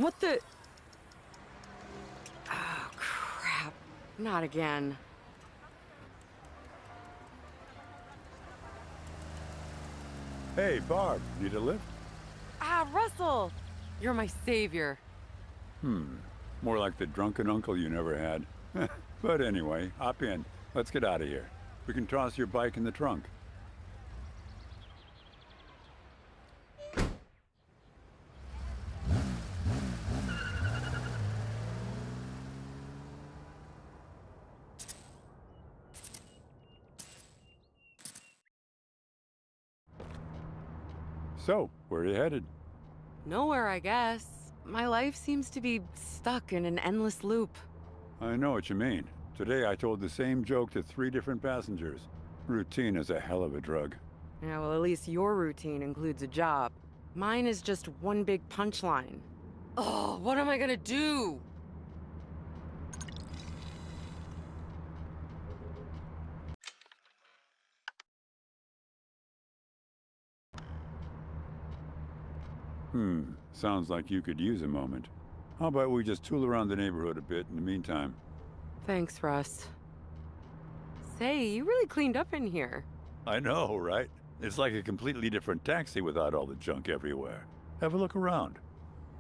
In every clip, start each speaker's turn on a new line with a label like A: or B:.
A: What the? Oh, crap. Not again.
B: Hey, Barb, need a lift?
A: Ah, Russell! You're my savior.
B: More like the drunken uncle you never had. But anyway, hop in. Let's get out of here. We can toss your bike in the trunk. So, where are you headed?
A: Nowhere, I guess. My life seems to be stuck in an endless loop.
B: I know what you mean. Today I told the same joke to 3 different passengers. Routine is a hell of a drug.
A: Yeah, well, at least your routine includes a job. Mine is just one big punchline. Oh, what am I gonna do?
B: Sounds like you could use a moment. How about we just tool around the neighborhood a bit in the meantime?
A: Thanks, Russ. Say, you really cleaned up in here.
B: I know, right? It's like a completely different taxi without all the junk everywhere. Have a look around.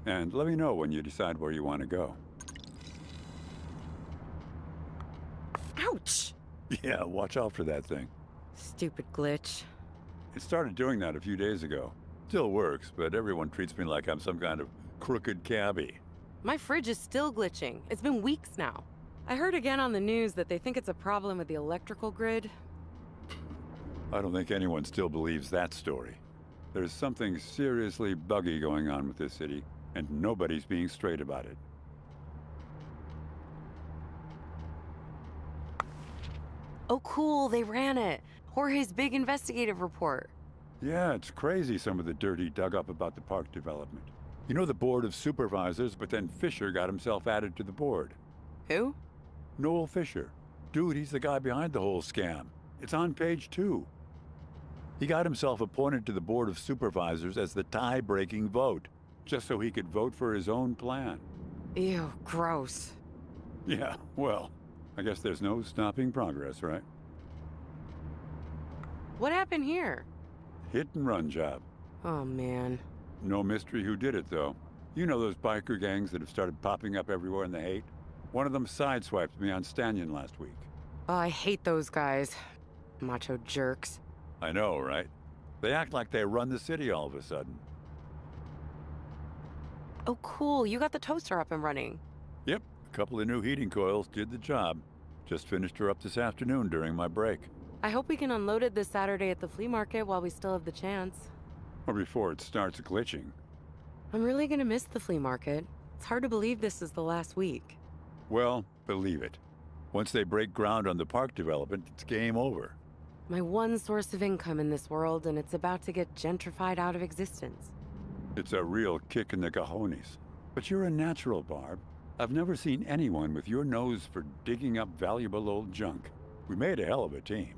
B: And let me know when you decide where you want to go.
A: Ouch!
B: Yeah, watch out for that thing.
A: Stupid glitch.
B: It started doing that a few days ago. Still works, but everyone treats me like I'm some kind of crooked cabbie.
A: My fridge is still glitching. It's been weeks now. I heard again on the news that they think it's a problem with the electrical grid.
B: I don't think anyone still believes that story. There's something seriously buggy going on with this city, and nobody's being straight about it.
A: Oh, cool, they ran it. Jorge's big investigative report.
B: Yeah, it's crazy some of the dirt he dug up about the park development. You know the board of supervisors, but then Fisher got himself added to the board.
A: Who?
B: Noel Fisher. Dude, he's the guy behind the whole scam. It's on page 2. He got himself appointed to the board of supervisors as the tie-breaking vote, just so he could vote for his own plan.
A: Ew, gross.
B: Yeah, well, I guess there's no stopping progress, right?
A: What happened here?
B: Hit and run job.
A: Oh, man.
B: No mystery who did it, though. You know those biker gangs that have started popping up everywhere in the hate? One of them sideswiped me on Stannion last week.
A: Oh, I hate those guys. Macho jerks.
B: I know, right? They act like they run the city all of a sudden.
A: Oh, cool. You got the toaster up and running.
B: Yep, a couple of new heating coils did the job. Just finished her up this afternoon during my break.
A: I hope we can unload it this Saturday at the flea market while we still have the chance.
B: Or before it starts glitching.
A: I'm really gonna miss the flea market. It's hard to believe this is the last week.
B: Well, believe it. Once they break ground on the park development, it's game over.
A: My one source of income in this world, and it's about to get gentrified out of existence.
B: It's a real kick in the cojones. But you're a natural, Barb. I've never seen anyone with your nose for digging up valuable old junk. We made a hell of a team.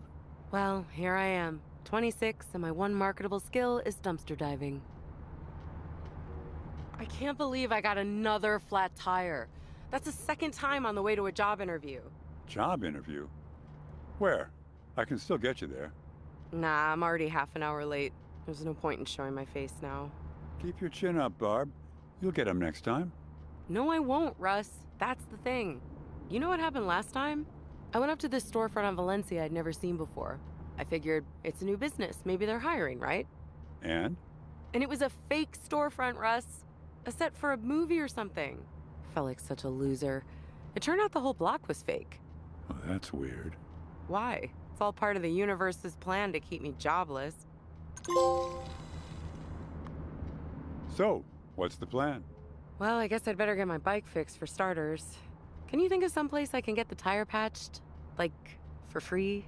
A: Well, here I am, 26, and my one marketable skill is dumpster diving. I can't believe I got another flat tire. That's the second time on the way to a job interview.
B: Job interview? Where? I can still get you there.
A: Nah, I'm already half an hour late. There's no point in showing my face now.
B: Keep your chin up, Barb. You'll get him next time.
A: No, I won't, Russ. That's the thing. You know what happened last time? I went up to this storefront on Valencia I'd never seen before. I figured, it's a new business. Maybe they're hiring, right?
B: And?
A: And it was a fake storefront, Russ. A set for a movie or something. Felt like such a loser. It turned out the whole block was fake.
B: Oh, that's weird.
A: Why? It's all part of the universe's plan to keep me jobless.
B: So, what's the plan?
A: Well, I guess I'd better get my bike fixed for starters. Can you think of someplace I can get the tire patched? Like, for free?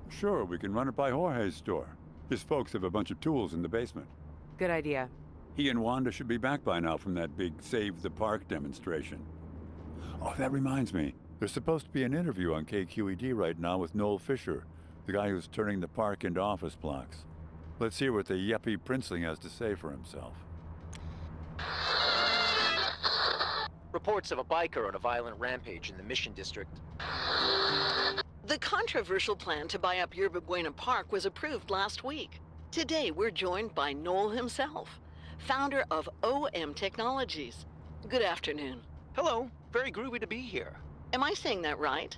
B: Sure, we can run it by Jorge's store. His folks have a bunch of tools in the basement.
A: Good idea.
B: He and Wanda should be back by now from that big Save the Park demonstration. Oh, that reminds me. There's supposed to be an interview on KQED right now with Noel Fisher, the guy who's turning the park into office blocks. Let's hear what the yuppie princeling has to say for himself.
C: Reports of a biker on a violent rampage in the Mission District.
D: The controversial plan to buy up Yerba Buena Park was approved last week. Today, we're joined by Noel himself, founder of OM Technologies. Good afternoon.
C: Hello, very groovy to be here.
D: Am I saying that right?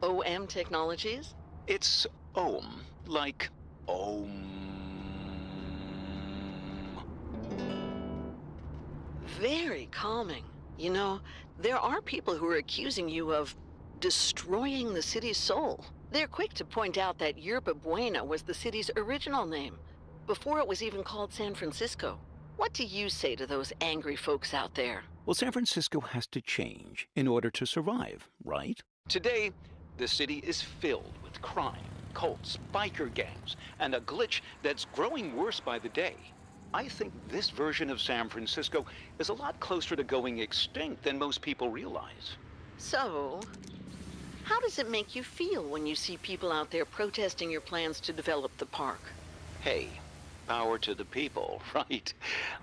D: OM Technologies?
C: It's Om, like Om.
D: Very calming. You know, there are people who are accusing you of destroying the city's soul. They're quick to point out that Yerba Buena was the city's original name, before it was even called San Francisco. What do you say to those angry folks out there?
E: Well, San Francisco has to change in order to survive, right?
F: Today, the city is filled with crime, cults, biker gangs, and a glitch that's growing worse by the day. I think this version of San Francisco is a lot closer to going extinct than most people realize.
D: So, how does it make you feel when you see people out there protesting your plans to develop the park?
F: Hey, power to the people, right?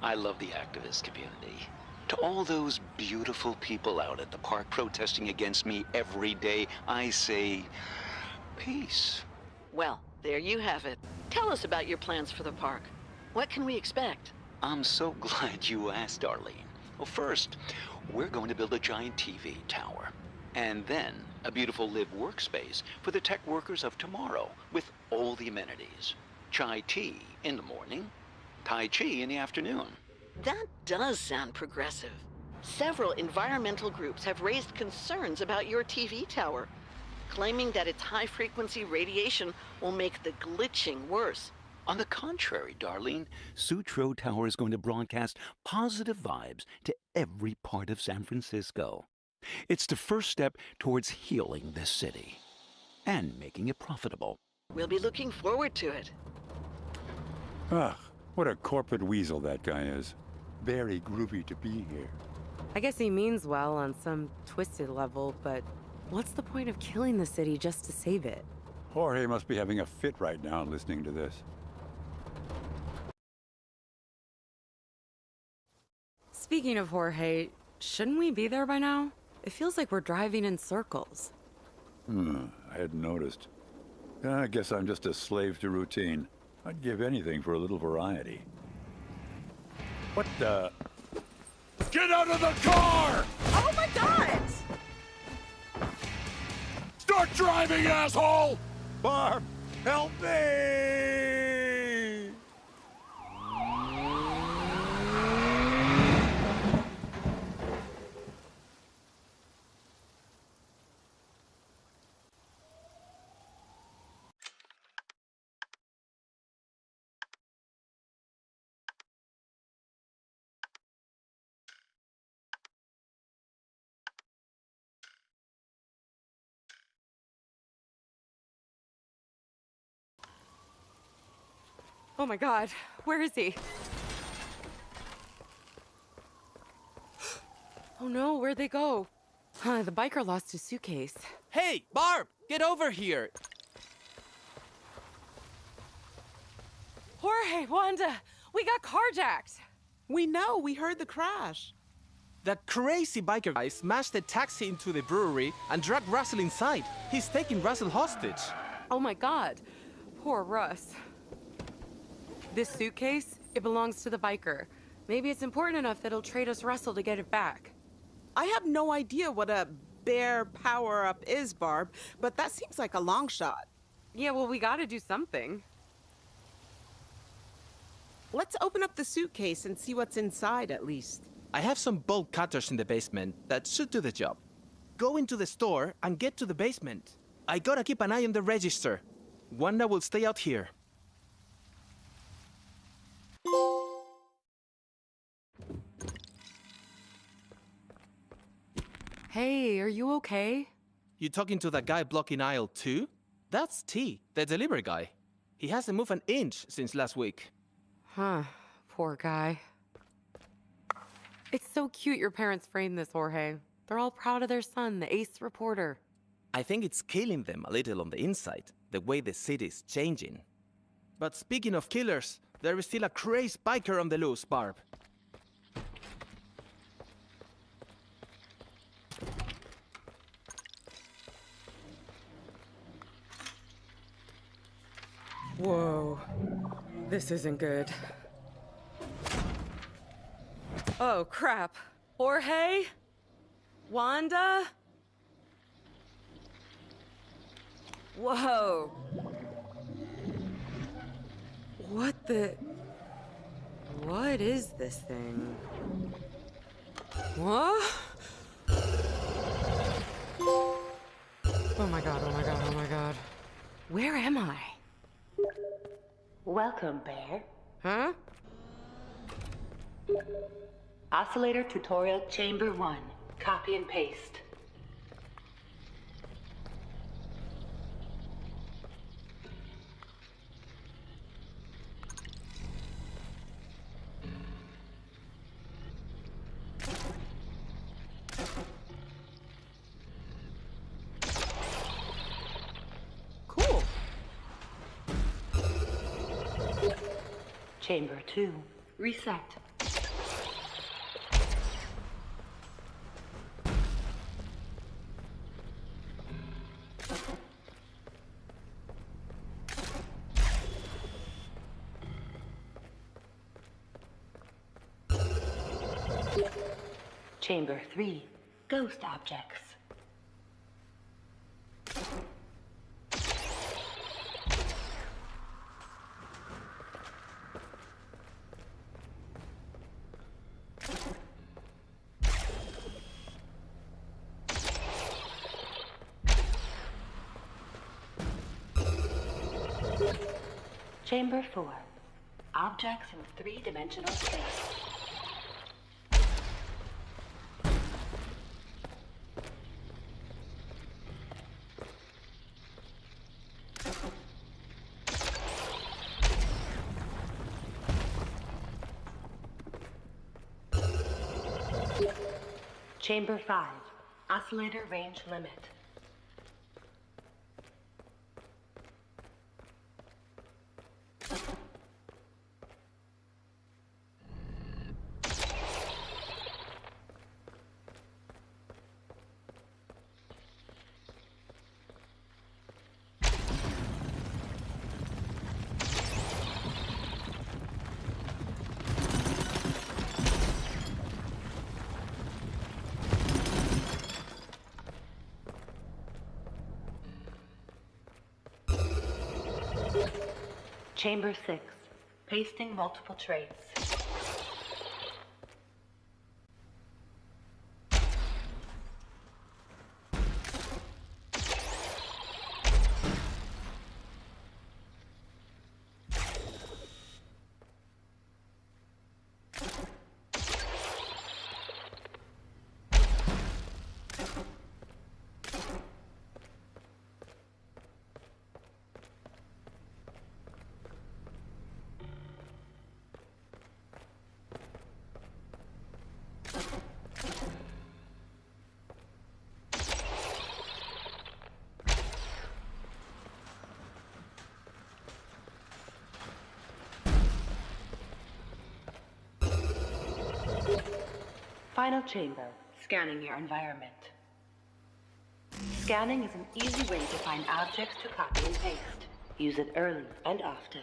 F: I love the activist community. To all those beautiful people out at the park protesting against me every day, I say, peace.
D: Well, there you have it. Tell us about your plans for the park. What can we expect?
F: I'm so glad you asked, Darlene. Well, first, we're going to build a giant TV tower. And then a beautiful live workspace for the tech workers of tomorrow with all the amenities. Chai tea in the morning, Tai Chi in the afternoon.
D: That does sound progressive. Several environmental groups have raised concerns about your TV tower, claiming that its high-frequency radiation will make the glitching worse.
F: On the contrary, Darlene,
E: Sutro Tower is going to broadcast positive vibes to every part of San Francisco. It's the first step towards healing this city and making it profitable.
D: We'll be looking forward to it.
B: Ugh, what a corporate weasel that guy is. Very groovy to be here.
A: I guess he means well on some twisted level, but what's the point of killing the city just to save it?
B: Jorge must be having a fit right now listening to this.
A: Speaking of Jorge, shouldn't we be there by now? It feels like we're driving in circles.
B: I hadn't noticed. I guess I'm just a slave to routine. I'd give anything for a little variety. What the? Get out of the car!
A: Oh my god!
B: Start driving, asshole! Barb, help me!
A: Oh my god, where is he? Oh no, where'd they go? The biker lost his suitcase.
G: Hey, Barb, get over here.
A: Jorge, Wanda, we got carjacked.
H: We know, we heard the crash.
G: That crazy biker guy smashed the taxi into the brewery and dragged Russell inside. He's taking Russell hostage.
A: Oh my god, poor Russ. This suitcase, it belongs to the biker. Maybe it's important enough that he'll trade us Russell to get it back.
H: I have no idea what a bear power-up is, Barb, but that seems like a long shot.
A: Yeah, well, we gotta do something.
H: Let's open up the suitcase and see what's inside, at least.
G: I have some bolt cutters in the basement that should do the job. Go into the store and get to the basement. I gotta keep an eye on the register. Wanda will stay out here.
A: Hey, are you okay?
G: You talking to that guy blocking aisle 2? That's T, the delivery guy. He hasn't moved an inch since last week.
A: Huh, poor guy. It's so cute your parents framed this, Jorge. They're all proud of their son, the ace reporter.
G: I think it's killing them a little on the inside, the way the city's changing. But speaking of killers, there is still a crazy biker on the loose, Barb.
A: Whoa. This isn't good. Oh, crap. Jorge? Wanda? Whoa. What is this thing? What? Oh my god, oh my god, oh my god. Where am I?
I: Welcome, Bear.
A: Huh?
I: Oscillator Tutorial Chamber 1. Copy and paste.
A: Cool.
I: Chamber 2. Reset. Chamber 3. Ghost objects. Chamber 4. Objects in three-dimensional space. Chamber 5. Oscillator range limit. Chamber 6. Pasting multiple traits. Final chamber. Scanning your environment. Scanning is an easy way to find objects to copy and paste. Use it early and often.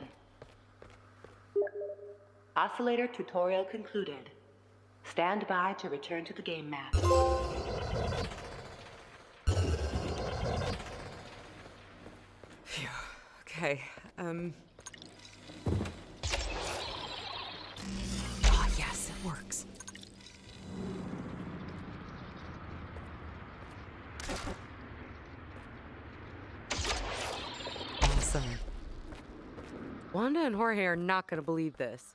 I: Oscillator tutorial concluded. Stand by to return to the game map.
A: Phew. Okay, Oh, yes, it works. Awesome. Wanda and Jorge are not gonna believe this.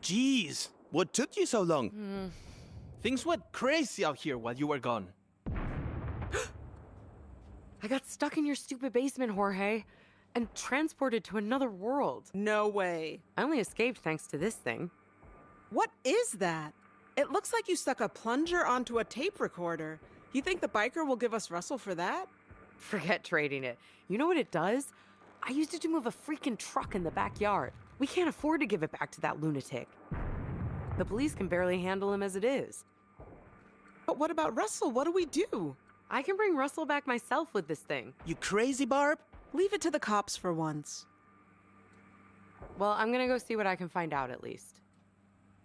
G: Jeez, what took you so long? Things went crazy out here while you were gone.
A: I got stuck in your stupid basement, Jorge, and transported to another world.
H: No way.
A: I only escaped thanks to this thing.
H: What is that? It looks like you stuck a plunger onto a tape recorder. You think the biker will give us Russell for that?
A: Forget trading it. You know what it does? I used it to move a freaking truck in the backyard. We can't afford to give it back to that lunatic. The police can barely handle him as it is.
H: But what about Russell? What do we do?
A: I can bring Russell back myself with this thing.
G: You crazy, Barb?
H: Leave it to the cops for once.
A: Well, I'm gonna go see what I can find out at least.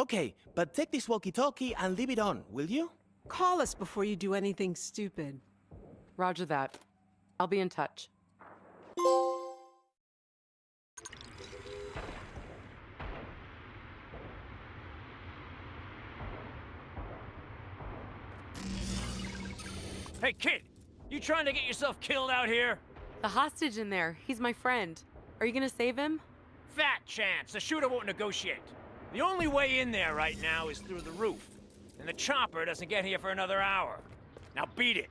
G: Okay, but take this walkie-talkie and leave it on, will you?
H: Call us before you do anything stupid.
A: Roger that. I'll be in touch.
J: Hey, kid! You trying to get yourself killed out here?
A: The hostage in there, he's my friend. Are you gonna save him?
J: Fat chance. The shooter won't negotiate. The only way in there right now is through the roof. And the chopper doesn't get here for another hour. Now beat it.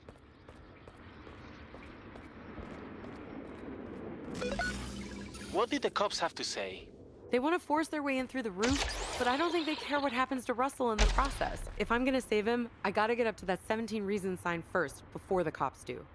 C: What did the cops have to say?
A: They want to force their way in through the roof, but I don't think they care what happens to Russell in the process. If I'm gonna save him, I gotta get up to that 17 Reasons sign first, before the cops do.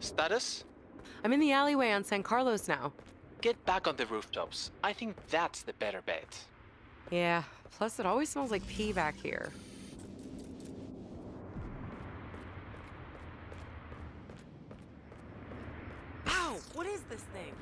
C: Status?
A: I'm in the alleyway on San Carlos now.
C: Get back on the rooftops. I think that's the better bet.
A: Yeah, plus it always smells like pee back here. Ow! What is this thing?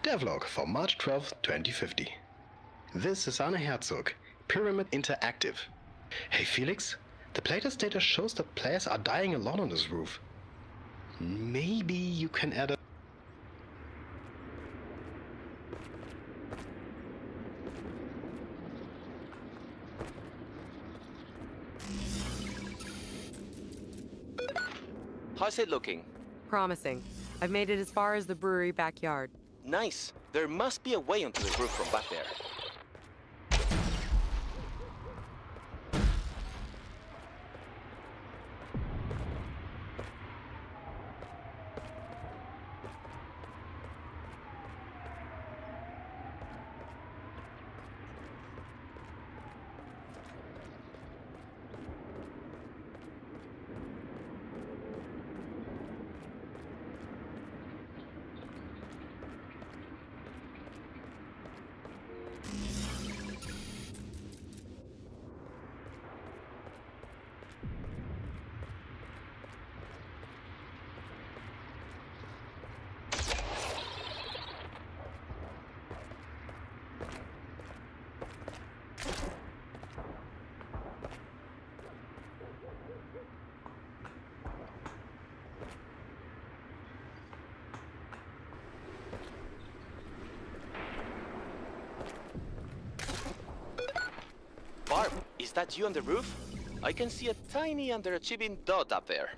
K: Devlog for March 12, 2050. This is Anna Herzog, Pyramid Interactive. Hey Felix, the playtest data shows that players are dying a lot on this roof. Maybe you can add a...
C: How's it looking?
A: Promising. I've made it as far as the brewery backyard.
C: Nice. There must be a way onto the roof from back there. Barb, is that you on the roof? I can see a tiny underachieving dot up there.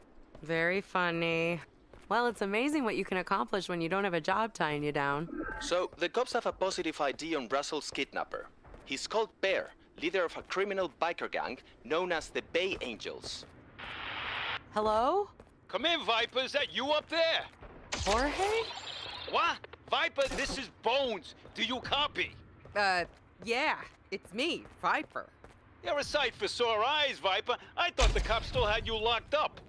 A: Very funny. Well, it's amazing what you can accomplish when you don't have a job tying you down.
C: So, the cops have a positive ID on Russell's kidnapper. He's called Bear, leader of a criminal biker gang known as the Bay Angels.
A: Hello?
L: Come in, Viper. Is that you up there?
A: Jorge?
L: What? Viper, this is Bones. Do you copy?
A: Yeah, it's me, Viper.
L: You're a sight for sore eyes, Viper. I thought the cops still had you locked up.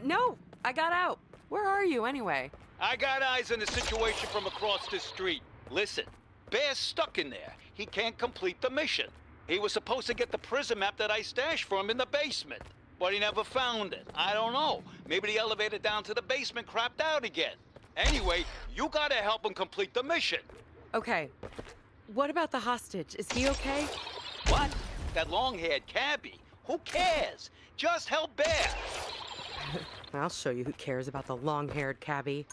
A: No, I got out. Where are you anyway?
L: I got eyes on the situation from across the street. Listen, Bear's stuck in there. He can't complete the mission. He was supposed to get the prison map that I stashed for him in the basement, but he never found it. I don't know. Maybe the elevator down to the basement crapped out again. Anyway, you gotta help him complete the mission.
A: Okay. What about the hostage? Is he okay?
L: What? That long-haired cabbie? Who cares? Just help Bear.
A: I'll show you who cares about the long-haired cabbie.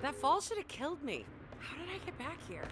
A: That fall should have killed me. How did I get back here?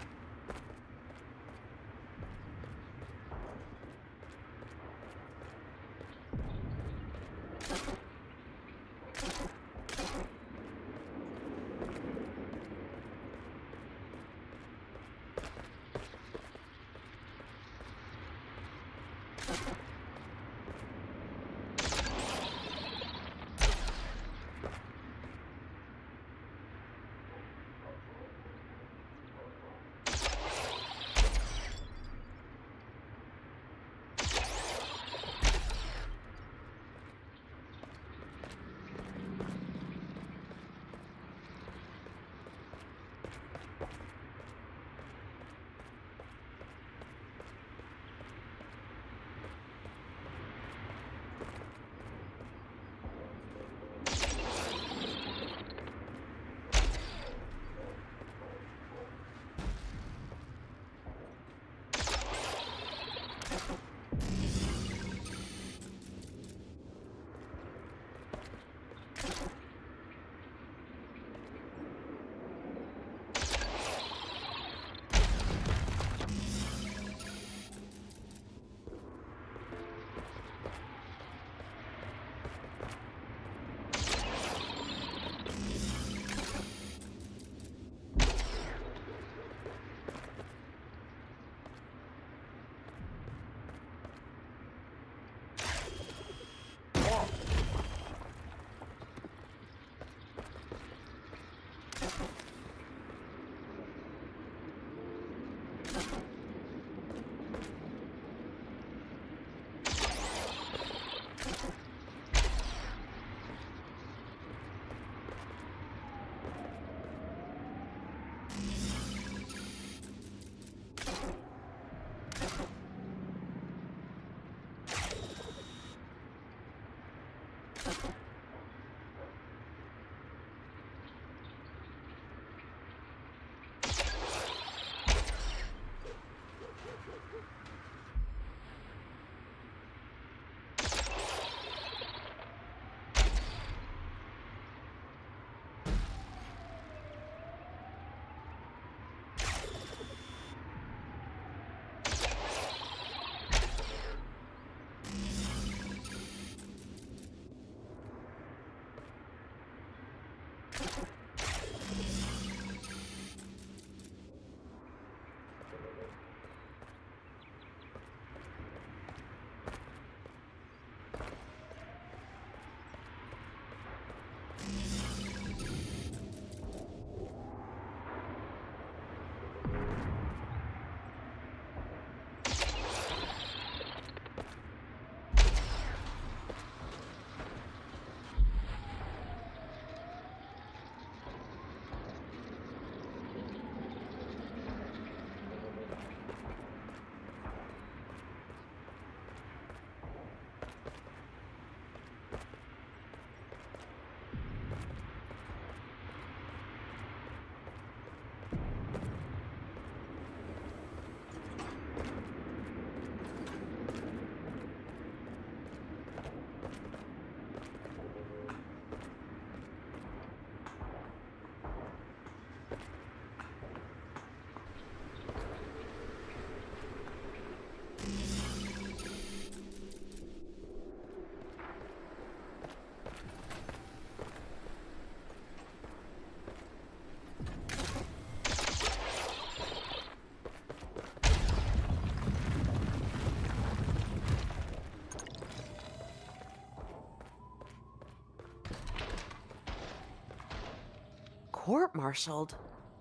A: Court-martialed?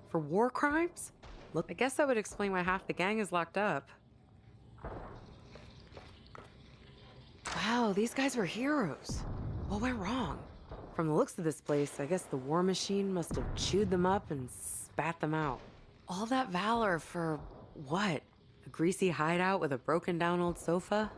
A: For war crimes? Look, I guess that would explain why half the gang is locked up. Wow, these guys were heroes. What went wrong? From the looks of this place, I guess the war machine must have chewed them up and spat them out. All that valor for what? A greasy hideout with a broken down old sofa?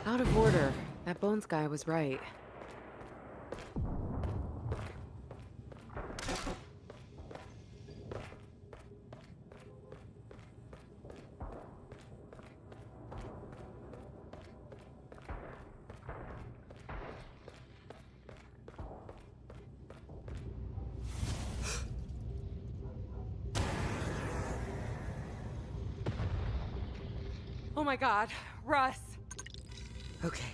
A: Out of order. That Bones guy was right. Oh my God, Russ. Okay.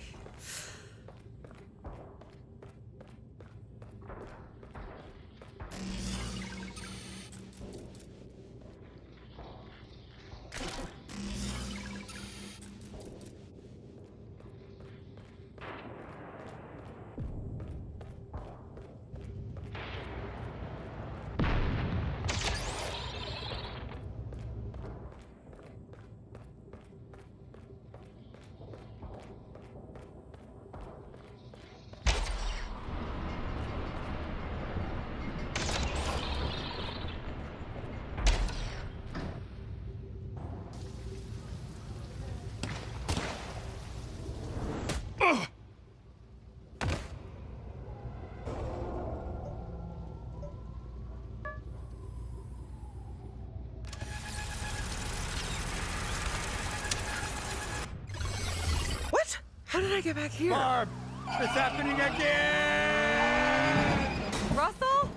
A: How did I get back here?
B: Barb! It's happening again!
A: Russell?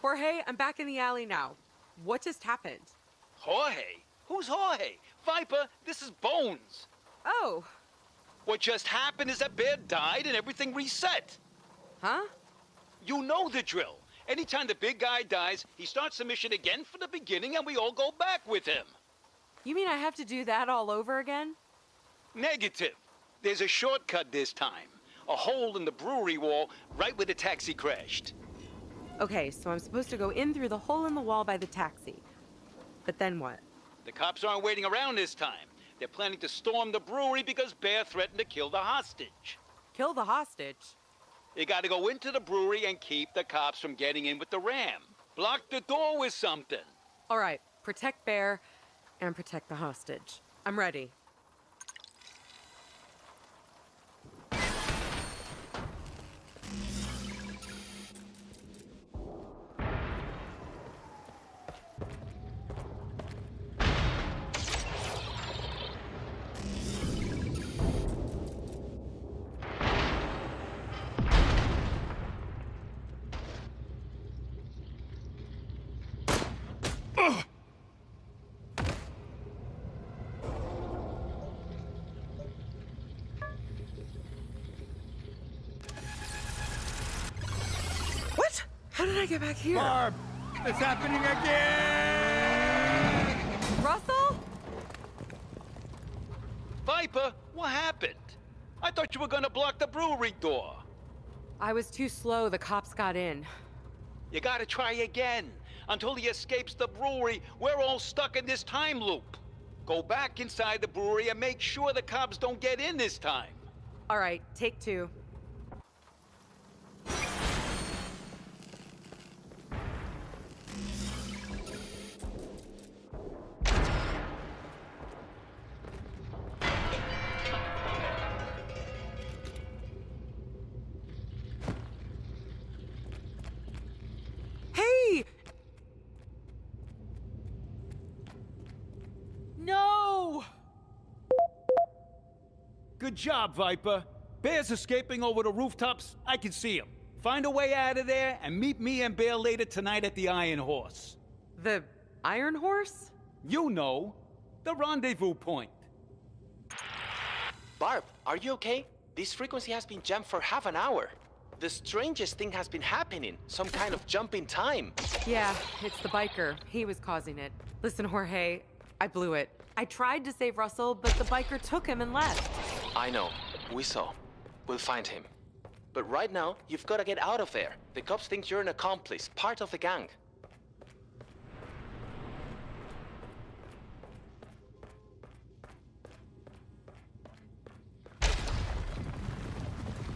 A: Jorge, I'm back in the alley now. What just happened?
L: Jorge? Who's Jorge? Viper, this is Bones.
A: Oh.
L: What just happened is that Bear died and everything reset.
A: Huh?
L: You know the drill. Anytime the big guy dies, he starts the mission again from the beginning and we all go back with him.
A: You mean I have to do that all over again?
L: Negative. There's a shortcut this time. A hole in the brewery wall right where the taxi crashed.
A: Okay, so I'm supposed to go in through the hole in the wall by the taxi. But then what?
L: The cops aren't waiting around this time. They're planning to storm the brewery because Bear threatened to kill the hostage.
A: Kill the hostage?
L: You gotta go into the brewery and keep the cops from getting in with the ram. Block the door with something.
A: All right, protect Bear and protect the hostage. I'm ready. How did I get back here?
B: Barb! It's happening again!
A: Russell?
L: Viper, what happened? I thought you were gonna block the brewery door.
A: I was too slow. The cops got in.
L: You gotta try again. Until he escapes the brewery, we're all stuck in this time loop. Go back inside the brewery and make sure the cops don't get in this time.
A: All right, take two. No!
L: Good job, Viper. Bear's escaping over the rooftops. I can see him. Find a way out of there and meet me and Bear later tonight at the Iron Horse.
A: The Iron Horse?
L: You know, the rendezvous point.
C: Barb, are you okay? This frequency has been jammed for half an hour. The strangest thing has been happening. Some kind of jump in time.
A: Yeah, it's the biker. He was causing it. Listen, Jorge, I blew it. I tried to save Russell, but the biker took him and left.
C: I know. We saw. We'll find him. But right now, you've got to get out of there. The cops think you're an accomplice, part of the gang.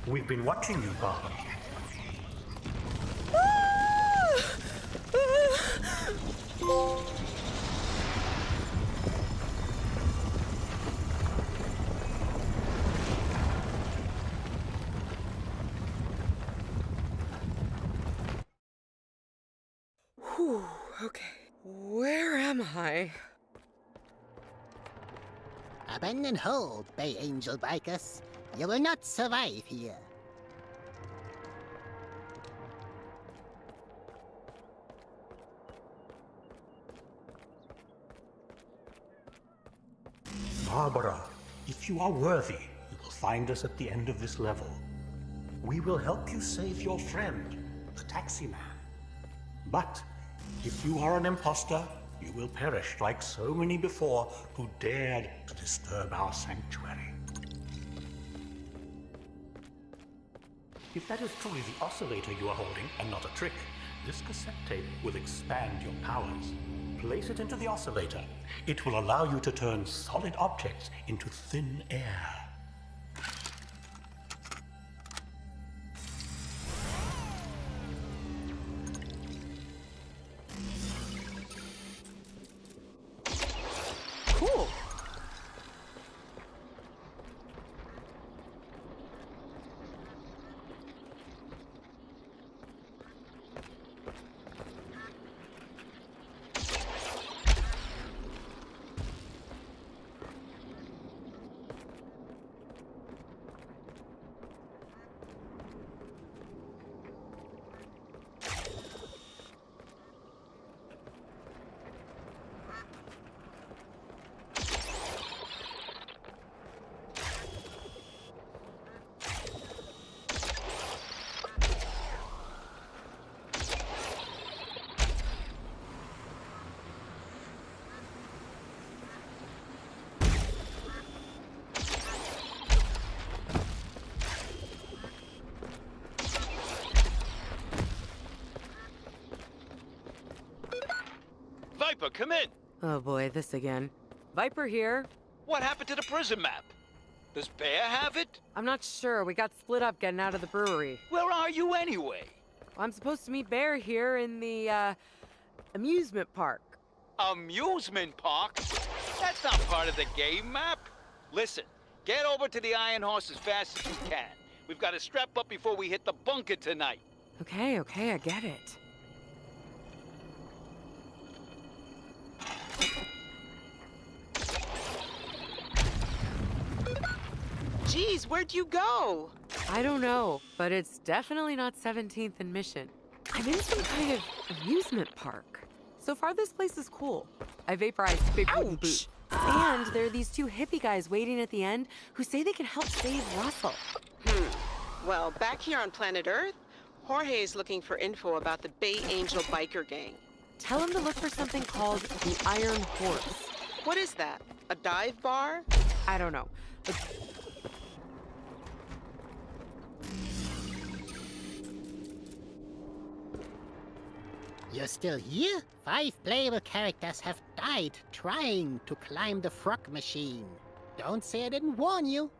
M: We've been watching you, Barber.
A: Whew, okay. Where am I?
N: Abandon hold, Bay Angel bikers. You will not survive here.
M: Barbara, if you are worthy, you will find us at the end of this level. We will help you save your friend, the taxi man. But if you are an imposter, you will perish like so many before who dared to disturb our sanctuary. If that is truly the oscillator you are holding and not a trick, this cassette tape will expand your powers. Place it into the oscillator. It will allow you to turn solid objects into thin air.
A: Cool.
L: Viper, come in!
A: Oh boy, this again. Viper here.
L: What happened to the prison map? Does Bear have it?
A: I'm not sure. We got split up getting out of the brewery.
L: Where are you anyway?
A: Well, I'm supposed to meet Bear here in the, amusement park.
L: Amusement park? That's not part of the game map. Listen, get over to the Iron Horse as fast as you can. We've got to strap up before we hit the bunker tonight.
A: Okay, I get it.
H: Geez, where'd you go?
A: I don't know, but it's definitely not 17th and Mission. I'm in some kind of amusement park. So far, this place is cool. I vaporized Big Wooden Boot. And there are these two hippie guys waiting at the end who say they can help save Russell.
H: Well, back here on planet Earth, Jorge's looking for info about the Bay Angel biker gang.
A: Tell him to look for something called the Iron Horse.
H: What is that? A dive bar?
A: I don't know. But
N: You're still here? 5 playable characters have died trying to climb the frog machine. Don't say I didn't warn you.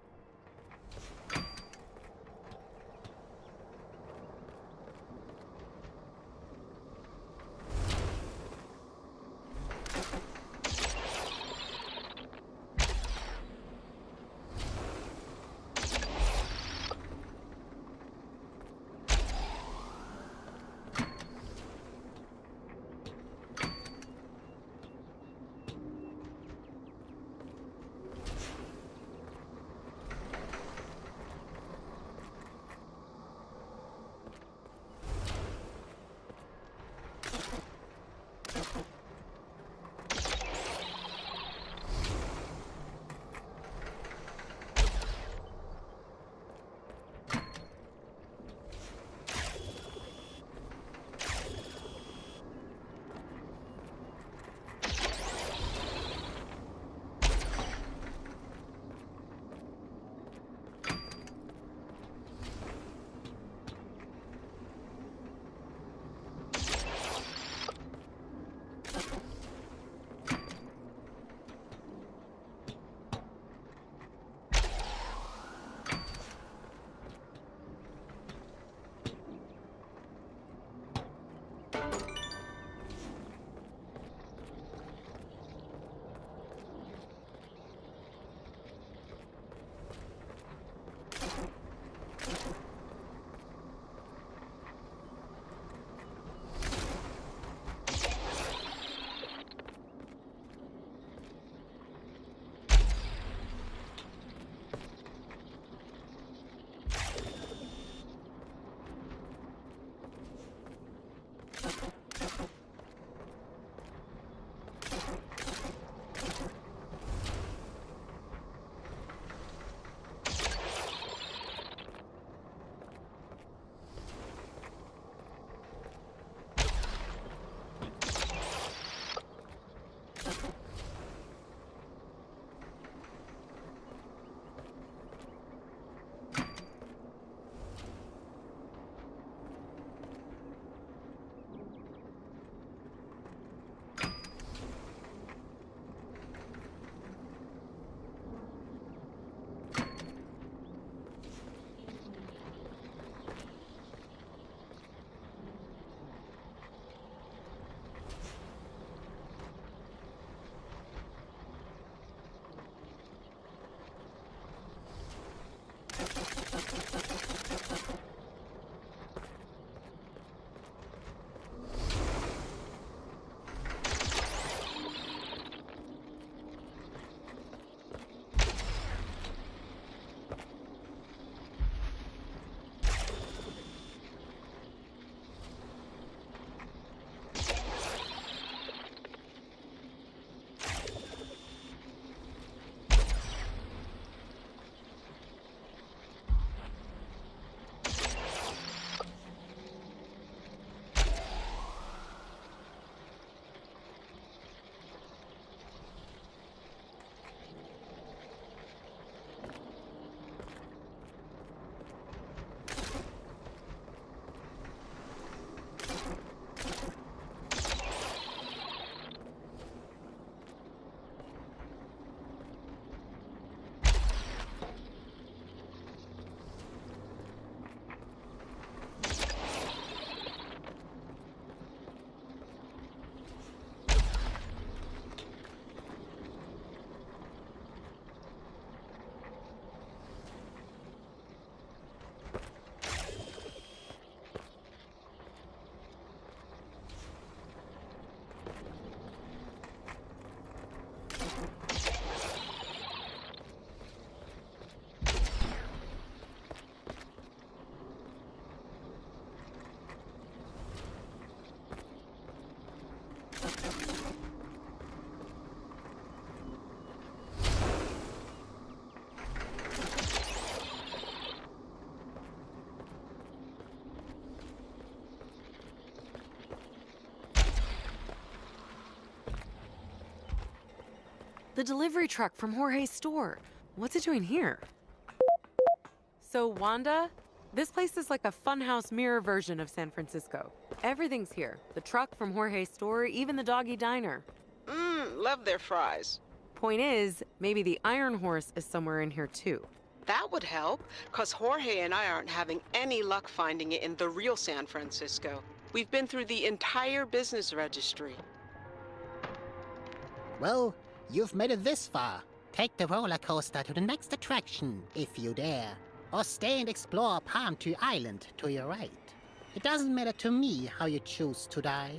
A: The delivery truck from Jorge's store. What's it doing here? So, Wanda, this place is like a funhouse mirror version of San Francisco. Everything's here. The truck from Jorge's store, even the doggy diner.
H: Love their fries.
A: Point is, maybe the Iron Horse is somewhere in here too.
H: That would help, because Jorge and I aren't having any luck finding it in the real San Francisco. We've been through the entire business registry.
N: Well, you've made it this far. Take the roller coaster to the next attraction, if you dare. Or stay and explore Palm Tree Island to your right. It doesn't matter to me how you choose to die.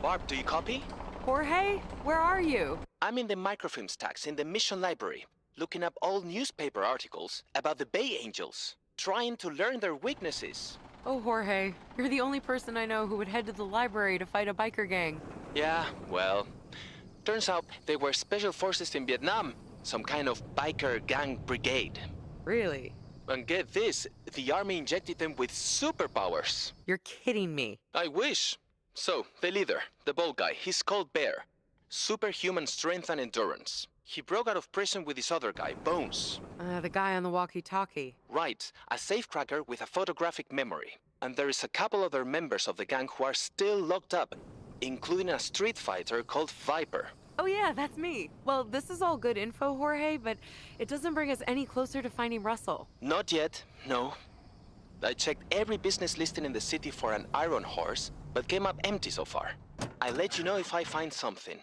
C: Barb, do you copy?
A: Jorge, where are you?
C: I'm in the microfilm stacks in the Mission Library, looking up old newspaper articles about the Bay Angels, trying to learn their weaknesses.
A: Oh, Jorge, you're the only person I know who would head to the library to fight a biker gang.
C: Yeah, well, turns out they were special forces in Vietnam, some kind of biker gang brigade.
A: Really?
C: And get this, the army injected them with superpowers.
A: You're kidding me.
C: I wish. So, the leader, the bald guy, he's called Bear. Superhuman strength and endurance. He broke out of prison with this other guy, Bones.
A: The guy on the walkie-talkie.
C: Right, a safecracker with a photographic memory. And there is a couple other members of the gang who are still locked up, including a street fighter called Viper.
A: Oh yeah, that's me. Well, this is all good info, Jorge, but it doesn't bring us any closer to finding Russell.
C: Not yet, no. I checked every business listing in the city for an Iron Horse, but came up empty so far. I'll let you know if I find something.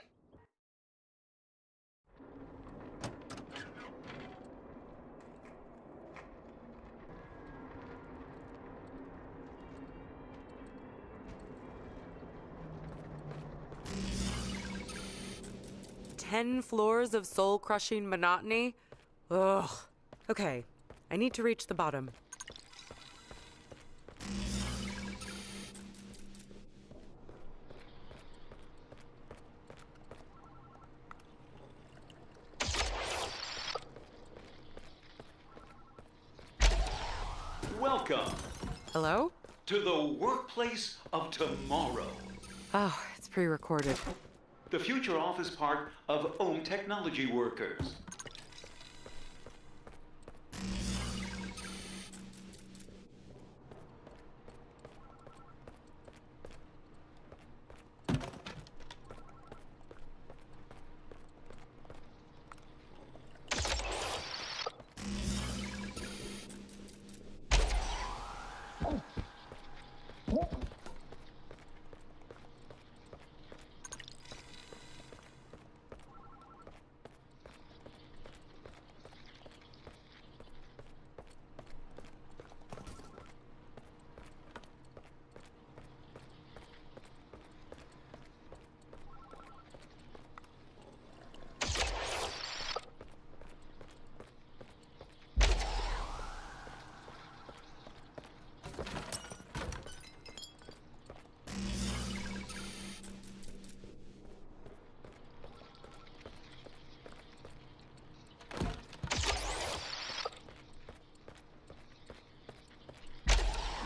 A: "10 floors of soul-crushing monotony? Ugh. Okay, I need to reach the bottom.
E: Welcome
A: Hello?
E: to the workplace of tomorrow.
A: Oh, it's pre-recorded.
E: The future office park of Ohm Technology workers.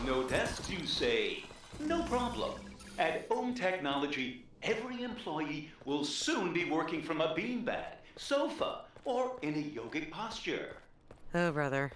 E: No desks, you say? No problem. At Ohm Technology, every employee will soon be working from a beanbag, sofa, or in a yogic posture.
A: Oh, brother.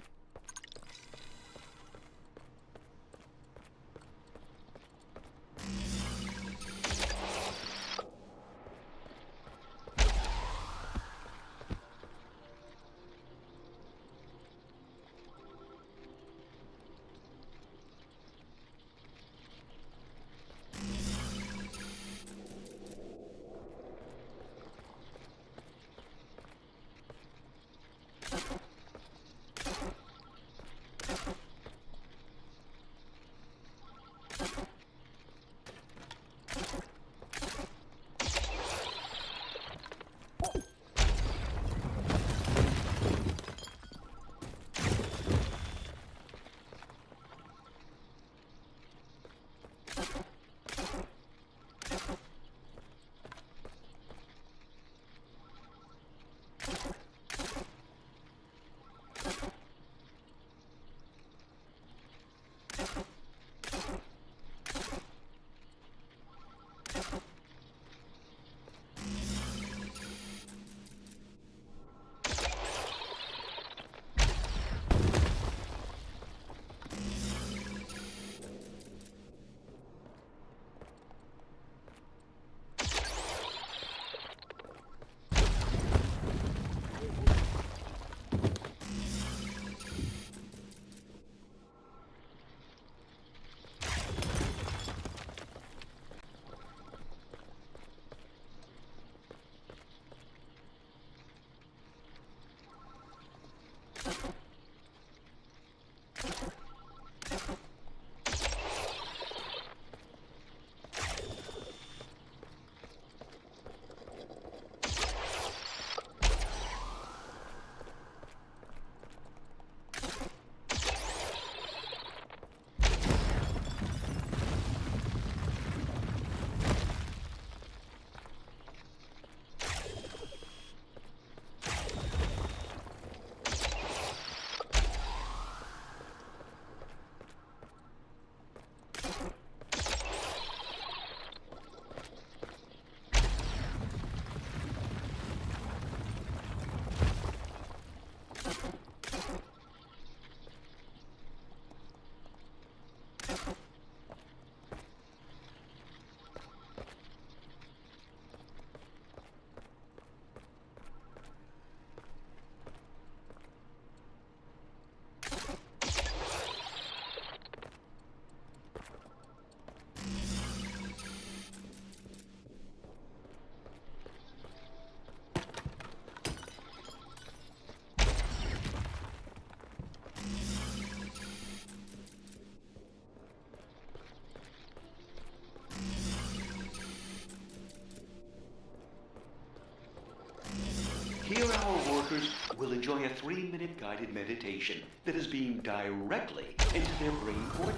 F: 3-minute guided meditation that is beamed directly into their brain port.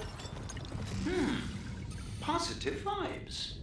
F: Positive vibes.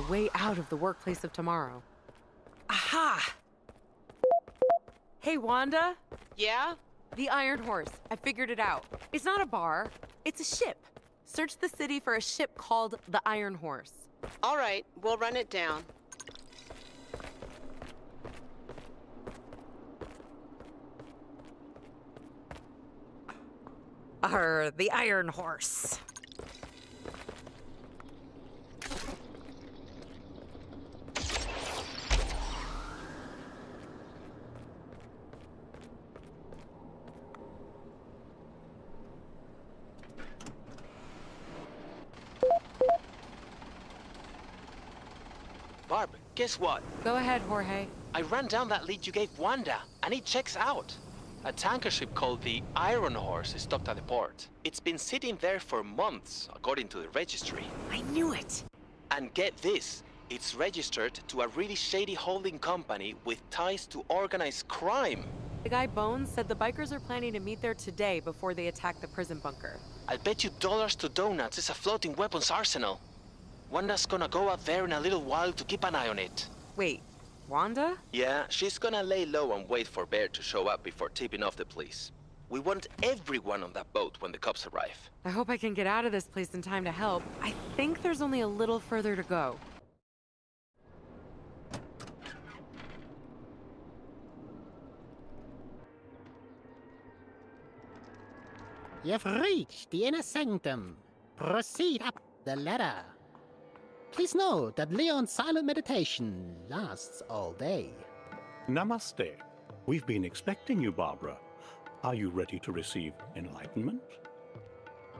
A: way out of the workplace of tomorrow. Aha! Hey, Wanda?
H: Yeah?
A: The Iron Horse. I figured it out. It's not a bar. It's a ship. Search the city for a ship called the Iron Horse.
H: All right, we'll run it down.
A: The Iron Horse.
C: Barb, guess what?
A: Go ahead, Jorge.
C: I ran down that lead you gave Wanda, and it checks out. A tanker ship called the Iron Horse is docked at the port. It's been sitting there for months, according to the registry.
A: I knew it!
C: And get this, it's registered to a really shady holding company with ties to organized crime.
A: The guy Bones said the bikers are planning to meet there today before they attack the prison bunker.
C: I'll bet you dollars to donuts it's a floating weapons arsenal. Wanda's gonna go out there in a little while to keep an eye on it.
A: Wait, Wanda?
C: Yeah, she's gonna lay low and wait for Bear to show up before tipping off the police. We want everyone on that boat when the cops arrive.
A: I hope I can get out of this place in time to help. I think there's only a little further to go.
N: You've reached the inner sanctum. Proceed up the ladder. Please note that Leon's silent meditation lasts all day.
M: Namaste. We've been expecting you, Barbara. Are you ready to receive enlightenment?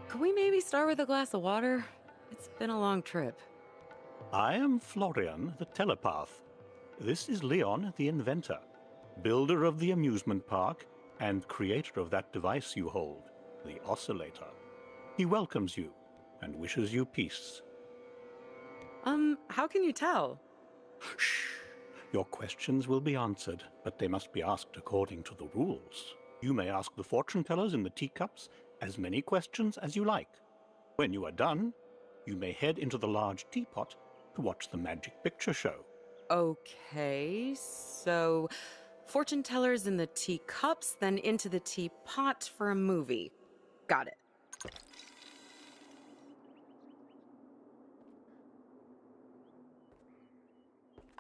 A: Could we maybe start with a glass of water? It's been a long trip.
M: I am Florian, the telepath. This is Leon, the inventor, builder of the amusement park and creator of that device you hold, the oscillator. He welcomes you and wishes you peace.
A: How can you tell?
M: Shh! Your questions will be answered, but they must be asked according to the rules. You may ask the fortune tellers in the teacups as many questions as you like. When you are done, you may head into the large teapot to watch the magic picture show.
A: Okay, so fortune tellers in the teacups, then into the teapot for a movie. Got it.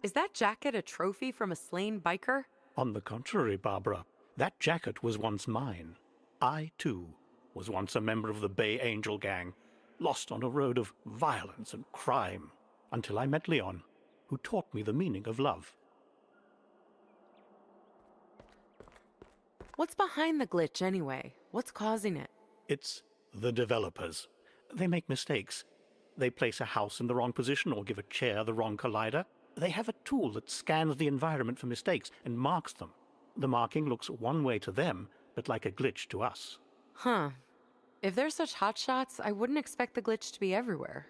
A: Is that jacket a trophy from a slain biker?
M: On the contrary, Barbara, that jacket was once mine. I, too, was once a member of the Bay Angel gang, lost on a road of violence and crime, until I met Leon, who taught me the meaning of love.
A: What's behind the glitch anyway? What's causing it?
M: It's the developers. They make mistakes. They place a house in the wrong position or give a chair the wrong collider. They have a tool that scans the environment for mistakes and marks them. The marking looks one way to them, but like a glitch to us.
A: Huh. If they're such hotshots, I wouldn't expect the glitch to be everywhere.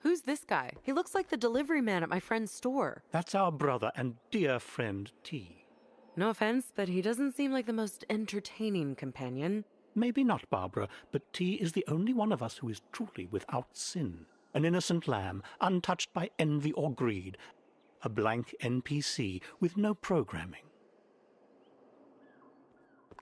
A: Who's this guy? He looks like the delivery man at my friend's store.
M: That's our brother and dear friend T.
A: No offense, but he doesn't seem like the most entertaining companion.
M: Maybe not, Barbara, but T is the only one of us who is truly without sin. An innocent lamb, untouched by envy or greed. A blank NPC with no programming.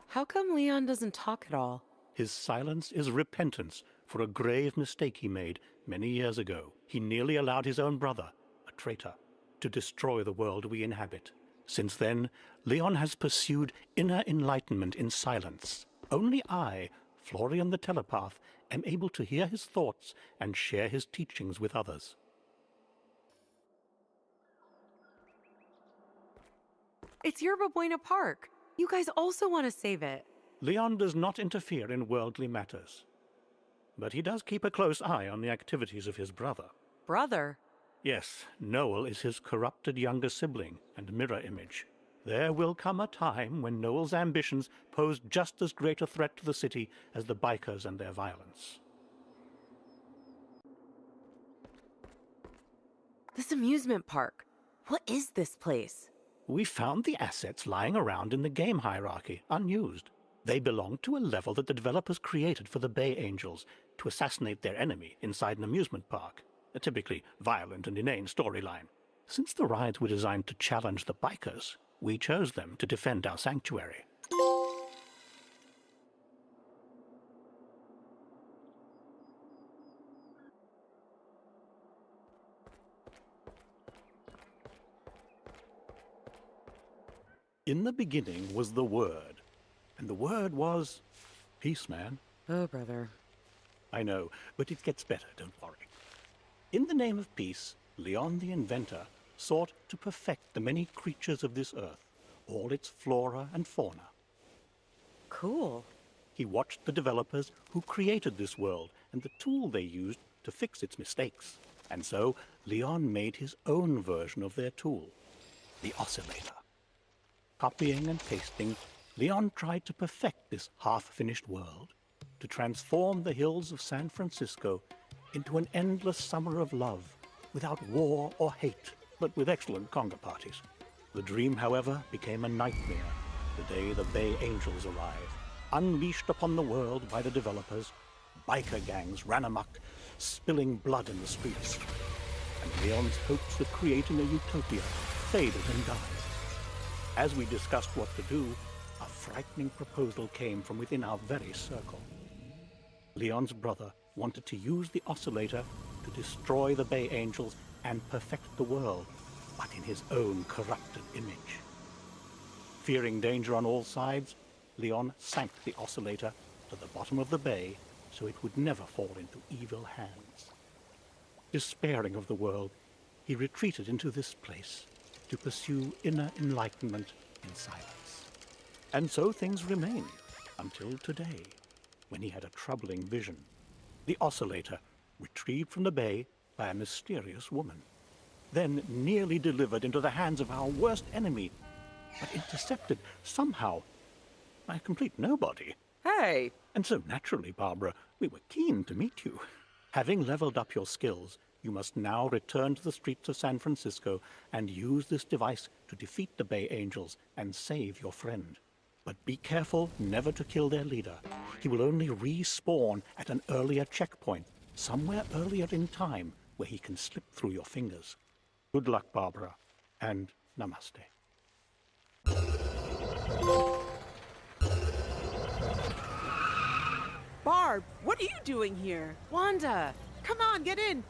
A: How come Leon doesn't talk at all?
M: His silence is repentance for a grave mistake he made many years ago. He nearly allowed his own brother, a traitor, to destroy the world we inhabit. Since then, Leon has pursued inner enlightenment in silence. Only I, Florian the telepath, am able to hear his thoughts and share his teachings with others.
A: It's Yerba Buena Park. You guys also want to save it.
M: Leon does not interfere in worldly matters. But he does keep a close eye on the activities of his brother.
A: Brother?
M: Yes, Noel is his corrupted younger sibling and mirror image. There will come a time when Noel's ambitions pose just as great a threat to the city as the bikers and their violence.
A: This amusement park. What is this place?
M: We found the assets lying around in the game hierarchy, unused. They belong to a level that the developers created for the Bay Angels to assassinate their enemy inside an amusement park, a typically violent and inane storyline. Since the rides were designed to challenge the bikers, we chose them to defend our sanctuary. In the beginning was the Word, and the Word was peace, man.
A: Oh, brother.
M: I know, but it gets better, don't worry. In the name of peace, Leon the inventor sought to perfect the many creatures of this earth, all its flora and fauna.
A: Cool.
M: He watched the developers who created this world and the tool they used to fix its mistakes. And so, Leon made his own version of their tool, the oscillator. Copying and pasting, Leon tried to perfect this half-finished world, to transform the hills of San Francisco into an endless summer of love, without war or hate, but with excellent conga parties. The dream, however, became a nightmare the day the Bay Angels arrived. Unleashed upon the world by the developers, biker gangs ran amok, spilling blood in the streets. And Leon's hopes of creating a utopia faded and died. As we discussed what to do, a frightening proposal came from within our very circle. Leon's brother wanted to use the oscillator to destroy the Bay Angels and perfect the world, but in his own corrupted image. Fearing danger on all sides, Leon sank the oscillator to the bottom of the bay so it would never fall into evil hands. Despairing of the world, he retreated into this place to pursue inner enlightenment in silence. And so things remained until today, when he had a troubling vision. The oscillator, retrieved from the bay by a mysterious woman, then nearly delivered into the hands of our worst enemy, but intercepted somehow by a complete nobody.
A: Hey!
M: And so naturally, Barbara, we were keen to meet you. Having leveled up your skills, you must now return to the streets of San Francisco and use this device to defeat the Bay Angels and save your friend. But be careful never to kill their leader. He will only respawn at an earlier checkpoint, somewhere earlier in time, where he can slip through your fingers. Good luck, Barbara, and namaste.
H: Barb, what are you doing here?
A: Wanda!
H: Come on, get in!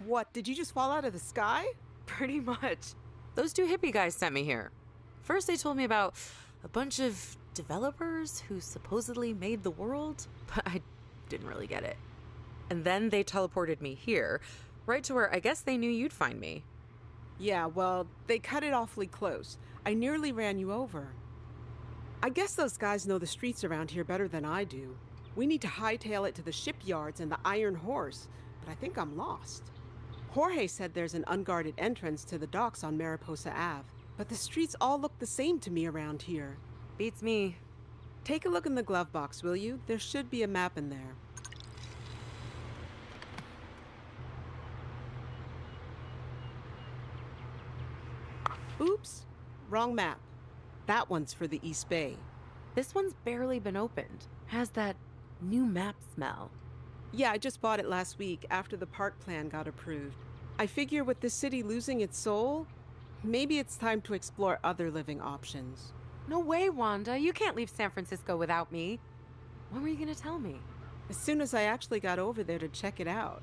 H: What, did you just fall out of the sky?
A: Pretty much. Those two hippie guys sent me here. First they told me about a bunch of developers who supposedly made the world, but I didn't really get it. And then they teleported me here, right to where I guess they knew you'd find me.
H: Yeah, well, they cut it awfully close. I nearly ran you over. I guess those guys know the streets around here better than I do. We need to hightail it to the shipyards and the Iron Horse, but I think I'm lost. Jorge said there's an unguarded entrance to the docks on Mariposa Ave, but the streets all look the same to me around here.
A: Beats me.
H: Take a look in the glove box, will you? There should be a map in there. Oops, wrong map. That one's for the East Bay.
A: This one's barely been opened. Has that new map smell.
H: Yeah, I just bought it last week after the park plan got approved. I figure with the city losing its soul, maybe it's time to explore other living options.
A: No way, Wanda. You can't leave San Francisco without me. When were you gonna tell me?
H: As soon as I actually got over there to check it out.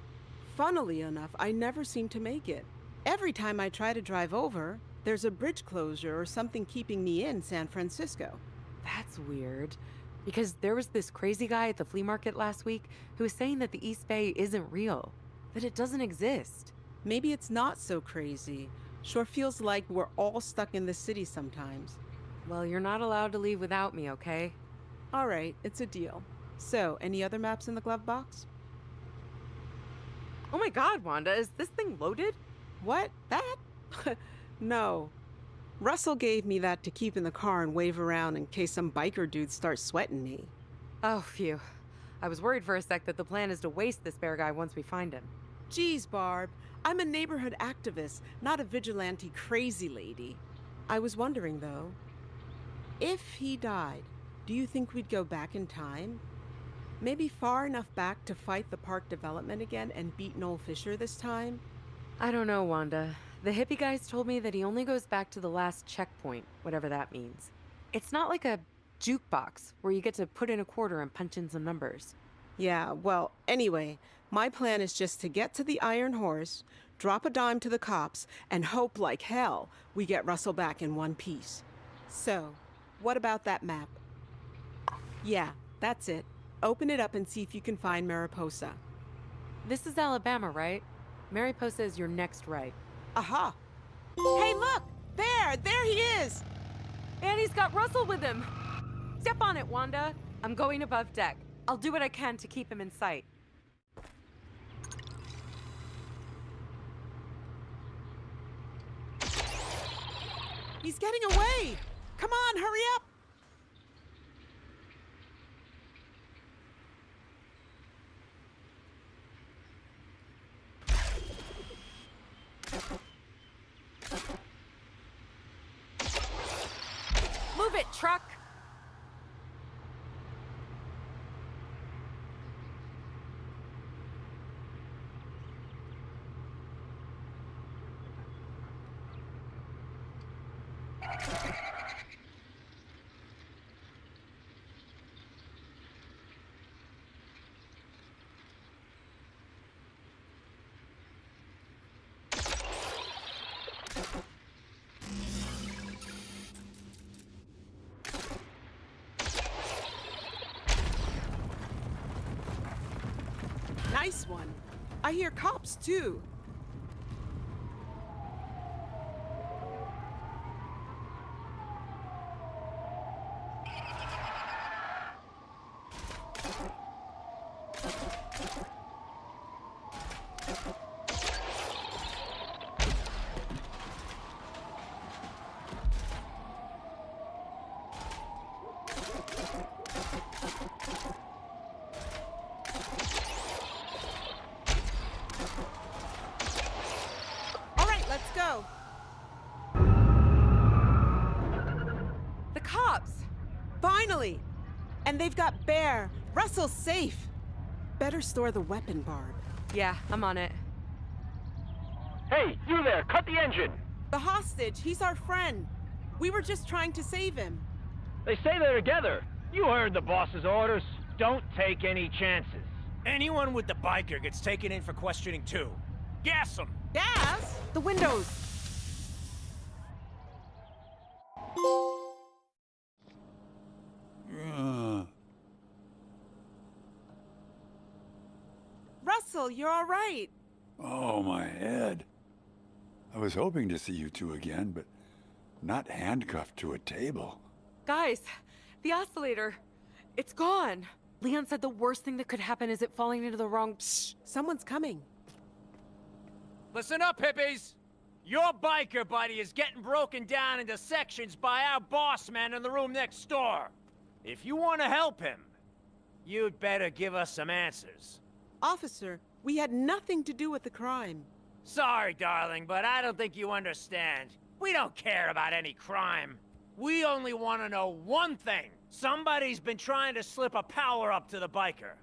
H: Funnily enough, I never seem to make it. Every time I try to drive over, there's a bridge closure or something keeping me in San Francisco.
A: That's weird. Because there was this crazy guy at the flea market last week who was saying that the East Bay isn't real, that it doesn't exist.
H: Maybe it's not so crazy. Sure feels like we're all stuck in the city sometimes.
A: Well, you're not allowed to leave without me, okay?
H: All right, it's a deal. So, any other maps in the glove box?
A: Oh my god, Wanda, is this thing loaded?
H: What? That? No. Russell gave me that to keep in the car and wave around in case some biker dudes start sweating me.
A: Oh, phew. I was worried for a sec that the plan is to waste this bear guy once we find him.
H: Geez, Barb. I'm a neighborhood activist, not a vigilante crazy lady. I was wondering, though, if he died, Do you think we'd go back in time? Maybe far enough back to fight the park development again and beat Noel Fisher this time?
A: I don't know, Wanda. The hippie guys told me that he only goes back to the last checkpoint, whatever that means. It's not like a jukebox where you get to put in a quarter and punch in some numbers.
H: Yeah, well, anyway, my plan is just to get to the Iron Horse, drop a dime to the cops, and hope like hell we get Russell back in one piece. So, what about that map? Yeah, that's it. Open it up and see if you can find Mariposa.
A: This is Alabama, right? Mariposa is your next right.
H: Aha! Hey, look! There he is!
A: And he's got Russell with him! Step on it, Wanda! I'm going above deck. I'll do what I can to keep him in sight.
H: He's getting away! Come on, hurry up!
A: Move it, truck!
H: Nice one. I hear cops, too. Let's go.
A: The cops!
H: Finally! And they've got Bear. Russell's safe. Better store the weapon, Barb.
A: Yeah, I'm on it.
J: Hey, you there! Cut the engine!
H: The hostage, he's our friend. We were just trying to save him.
J: They say they're together. You heard the boss's orders. Don't take any chances. Anyone with the biker gets taken in for questioning too. Gas them!
H: Gas?
A: The windows!
H: Russell, you're all right.
B: Oh, my head. I was hoping to see you two again, but not handcuffed to a table.
A: Guys, the oscillator, it's gone. Leon said the worst thing that could happen is it falling into the wrong...
H: Shh, someone's coming.
J: Listen up, hippies! Your biker buddy is getting broken down into sections by our boss man in the room next door. If you want to help him, you'd better give us some answers.
H: Officer, we had nothing to do with the crime.
J: Sorry, darling, but I don't think you understand. We don't care about any crime. We only want to know one thing. Somebody's been trying to slip a power-up to the biker.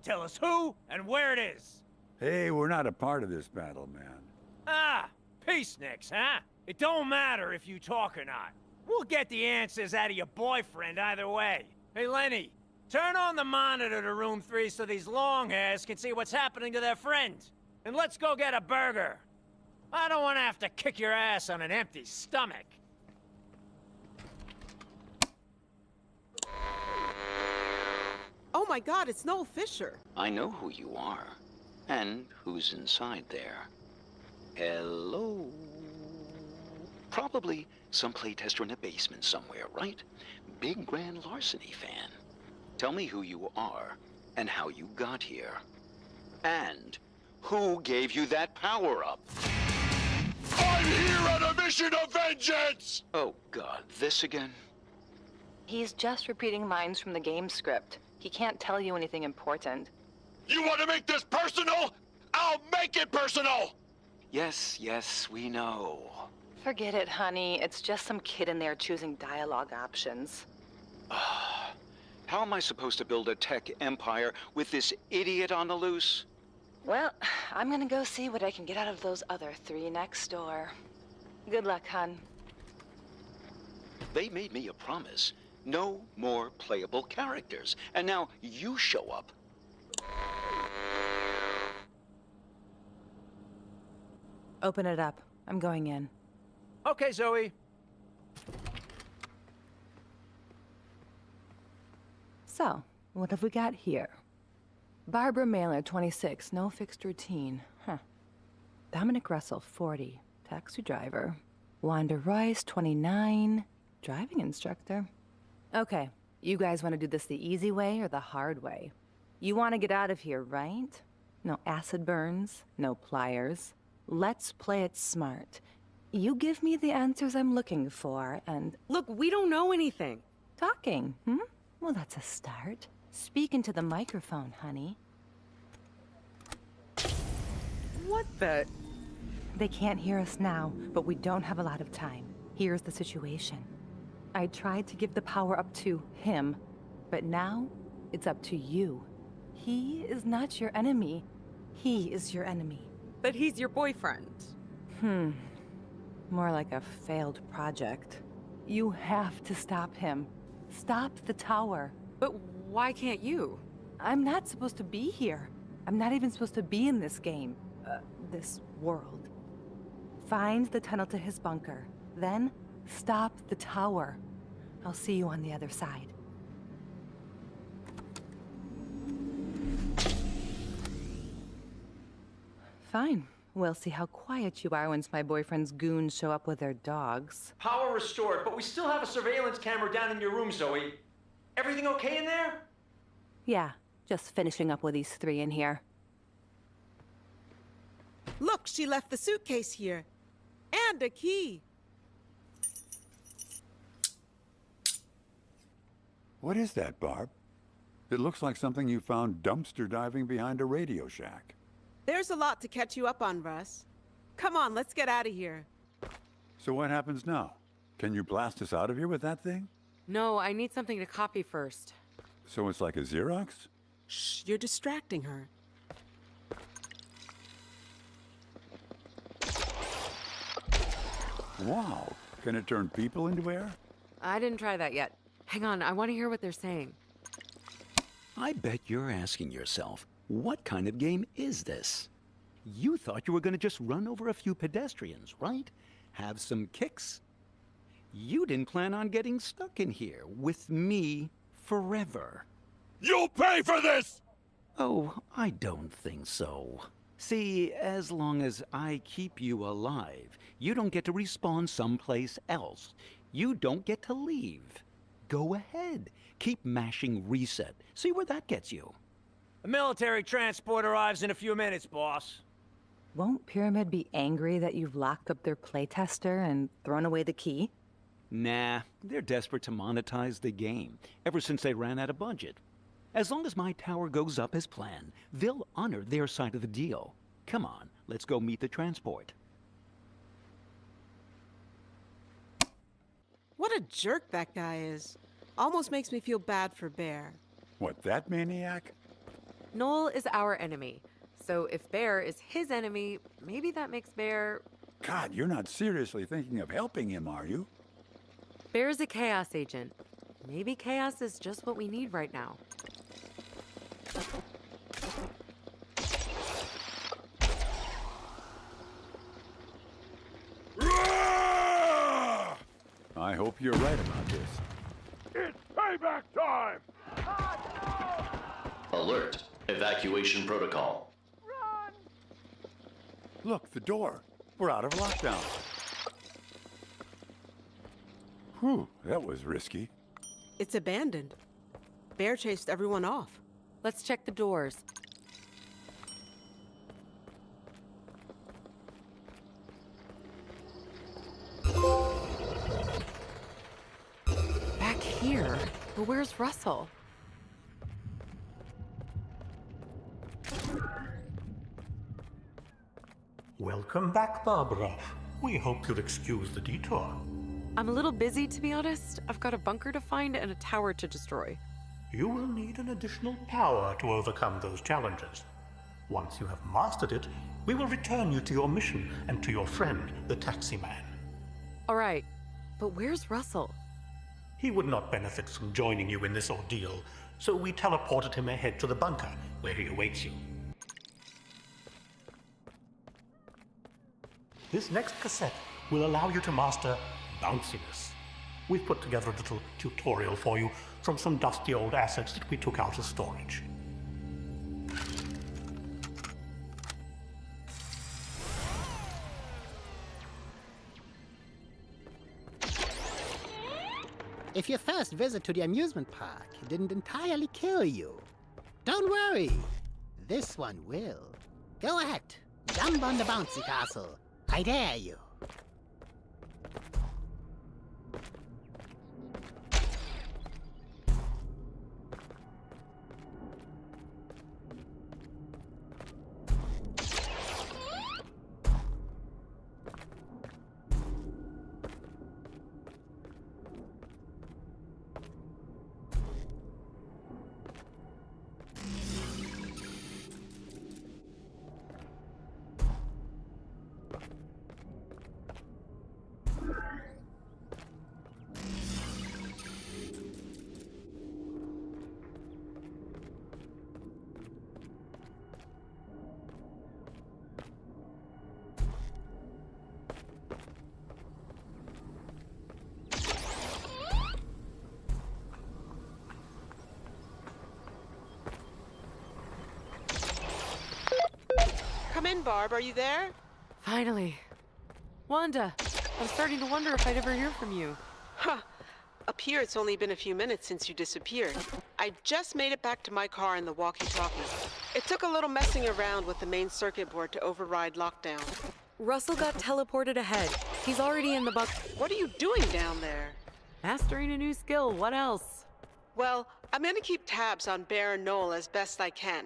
J: Tell us who and where it is.
B: Hey, we're not a part of this battle, man.
J: Ah, peaceniks, huh? It don't matter if you talk or not. We'll get the answers out of your boyfriend either way. Hey, Lenny, turn on the monitor to room 3 so these long hairs can see what's happening to their friend. And let's go get a burger. I don't want to have to kick your ass on an empty stomach.
H: Oh my God, it's Noel Fisher.
F: I know who you are, and who's inside there. Hello? Probably some playtester in a basement somewhere, right? Big grand larceny fan. Tell me who you are, and how you got here. And who gave you that power-up?
O: I'm here on a mission of vengeance!
F: Oh God, this again?
I: He's just repeating lines from the game script. He can't tell you anything important.
O: You want to make this personal? I'll make it personal!
F: Yes, yes, we know.
I: Forget it, honey. It's just some kid in there choosing dialogue options.
F: How am I supposed to build a tech empire with this idiot on the loose?
P: Well, I'm gonna go see what I can get out of those other three next door. Good luck, hon.
F: They made me a promise. No more playable characters. And now you show up.
P: Open it up. I'm going in.
J: Okay, Zoe.
P: So, what have we got here? Barbara Mailer, 26, no fixed routine. Huh. Dominic Russell, 40, taxi driver. Wanda Royce, 29, driving instructor. Okay, you guys want to do this the easy way or the hard way? You want to get out of here, right? No acid burns, no pliers. Let's play it smart. You give me the answers I'm looking for, and...
A: Look, we don't know anything.
P: Talking, hmm? Well, that's a start. Speak into the microphone, honey.
A: What the...
P: They can't hear us now, but we don't have a lot of time. Here's the situation. I tried to give the power up to him, but now it's up to you. He is not your enemy. He is your enemy.
A: But he's your boyfriend.
P: More like a failed project. You have to stop him. Stop the tower.
A: But why can't you?
P: I'm not supposed to be here. I'm not even supposed to be in this game. This world. Find the tunnel to his bunker. Then, stop the tower. I'll see you on the other side. Fine. We'll see how quiet you are once my boyfriend's goons show up with their dogs.
J: Power restored, but we still have a surveillance camera down in your room, Zoe. Everything okay in there?
P: Yeah, just finishing up with these three in here.
H: Look, she left the suitcase here. And a key.
B: What is that, Barb? It looks like something you found dumpster diving behind a Radio Shack.
H: There's a lot to catch you up on, Russ. Come on, let's get out of here.
B: So what happens now? Can you blast us out of here with that thing?
A: No, I need something to copy first.
B: So it's like a Xerox?
H: Shh, you're distracting her.
B: Wow. Can it turn people into air?
A: I didn't try that yet. Hang on, I want to hear what they're saying.
E: I bet you're asking yourself, what kind of game is this? You thought you were going to just run over a few pedestrians, right? Have some kicks? You didn't plan on getting stuck in here with me forever.
O: You'll pay for this!
E: Oh, I don't think so. See, as long as I keep you alive, you don't get to respawn someplace else. You don't get to leave. Go ahead. Keep mashing reset. See where that gets you.
J: The military transport arrives in a few minutes, boss.
P: Won't Pyramid be angry that you've locked up their playtester and thrown away the key?
E: Nah, they're desperate to monetize the game, ever since they ran out of budget. As long as my tower goes up as planned, they'll honor their side of the deal. Come on, let's go meet the transport.
H: What a jerk that guy is. Almost makes me feel bad for Bear.
B: What, that maniac?
A: Noel is our enemy. So if Bear is his enemy, maybe that makes Bear...
B: God, you're not seriously thinking of helping him, are you?
A: Bear's a chaos agent. Maybe chaos is just what we need right now.
B: I hope you're right about this.
O: It's payback time!
Q: Alert. Evacuation protocol.
B: Look, the door. We're out of lockdown. Whew, that was risky.
H: It's abandoned. Bear chased everyone off.
A: Let's check the doors. Back here? But where's Russell?
M: Welcome back, Barbara. We hope you'll excuse the detour.
A: I'm a little busy, to be honest. I've got a bunker to find and a tower to destroy.
M: You will need an additional power to overcome those challenges. Once you have mastered it, we will return you to your mission and to your friend, the Taxi Man.
A: All right, but where's Russell?
M: He would not benefit from joining you in this ordeal, so we teleported him ahead to the bunker, where he awaits you. This next cassette will allow you to master bounciness. We've put together a little tutorial for you from some dusty old assets that we took out of storage.
N: If your first visit to the amusement park didn't entirely kill you, don't worry. This one will. Go ahead. Jump on the bouncy castle. I dare you.
H: Come in, Barb. Are you there?
A: Finally. Wanda, I'm starting to wonder if I'd ever hear from you.
H: Huh. Up here, it's only been a few minutes since you disappeared. I just made it back to my car in the walkie-talkie. It took a little messing around with the main circuit board to override lockdown.
A: Russell got teleported ahead. He's already in the buck.
H: What are you doing down there?
A: Mastering a new skill. What else?
H: Well, I'm gonna keep tabs on Bear and Noel as best I can.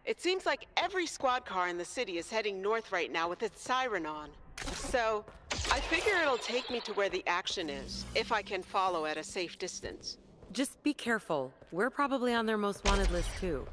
H: It seems like every squad car in the city is heading north right now with its siren on. So, I figure it'll take me to where the action is, if I can follow at a safe distance.
A: Just be careful. We're probably on their most wanted list, too.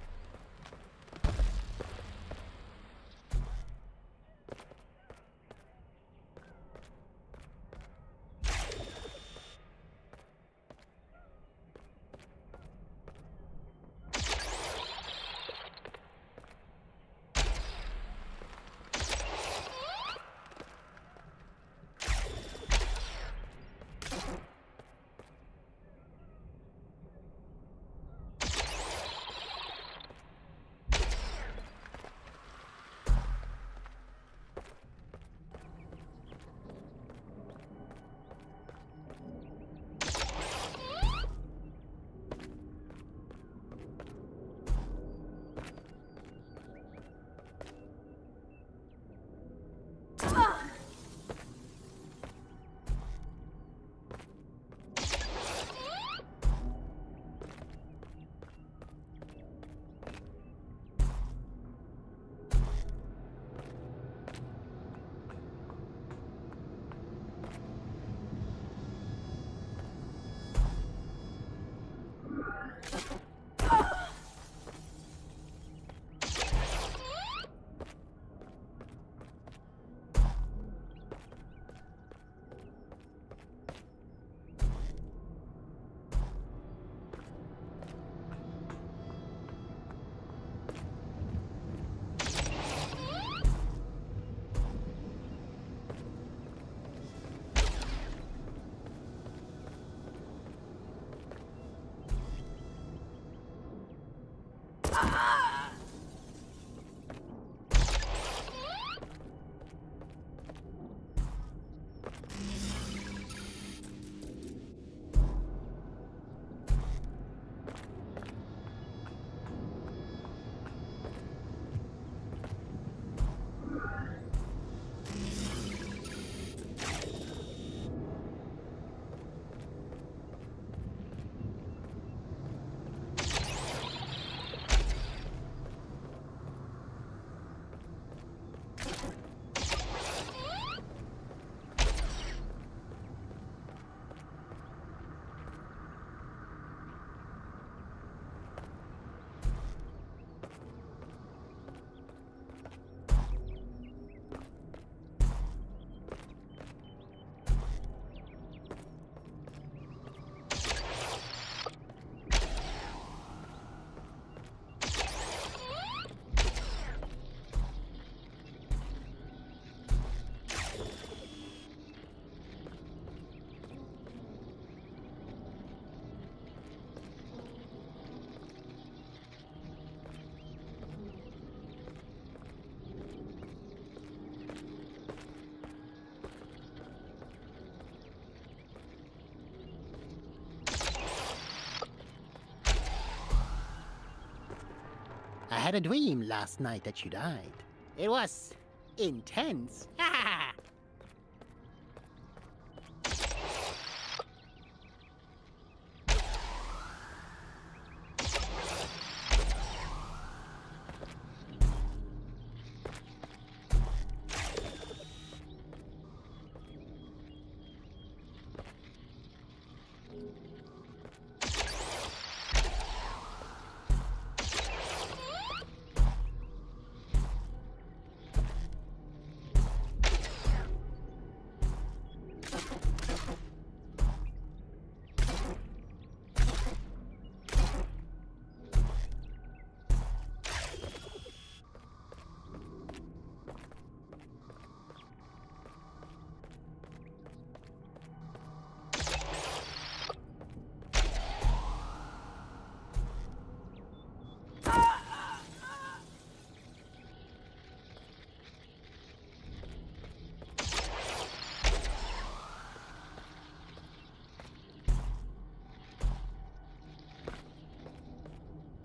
N: had a dream last night that you died. It was intense.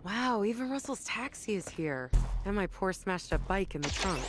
A: Wow, even Russell's taxi is here. And my poor smashed up bike in the trunk.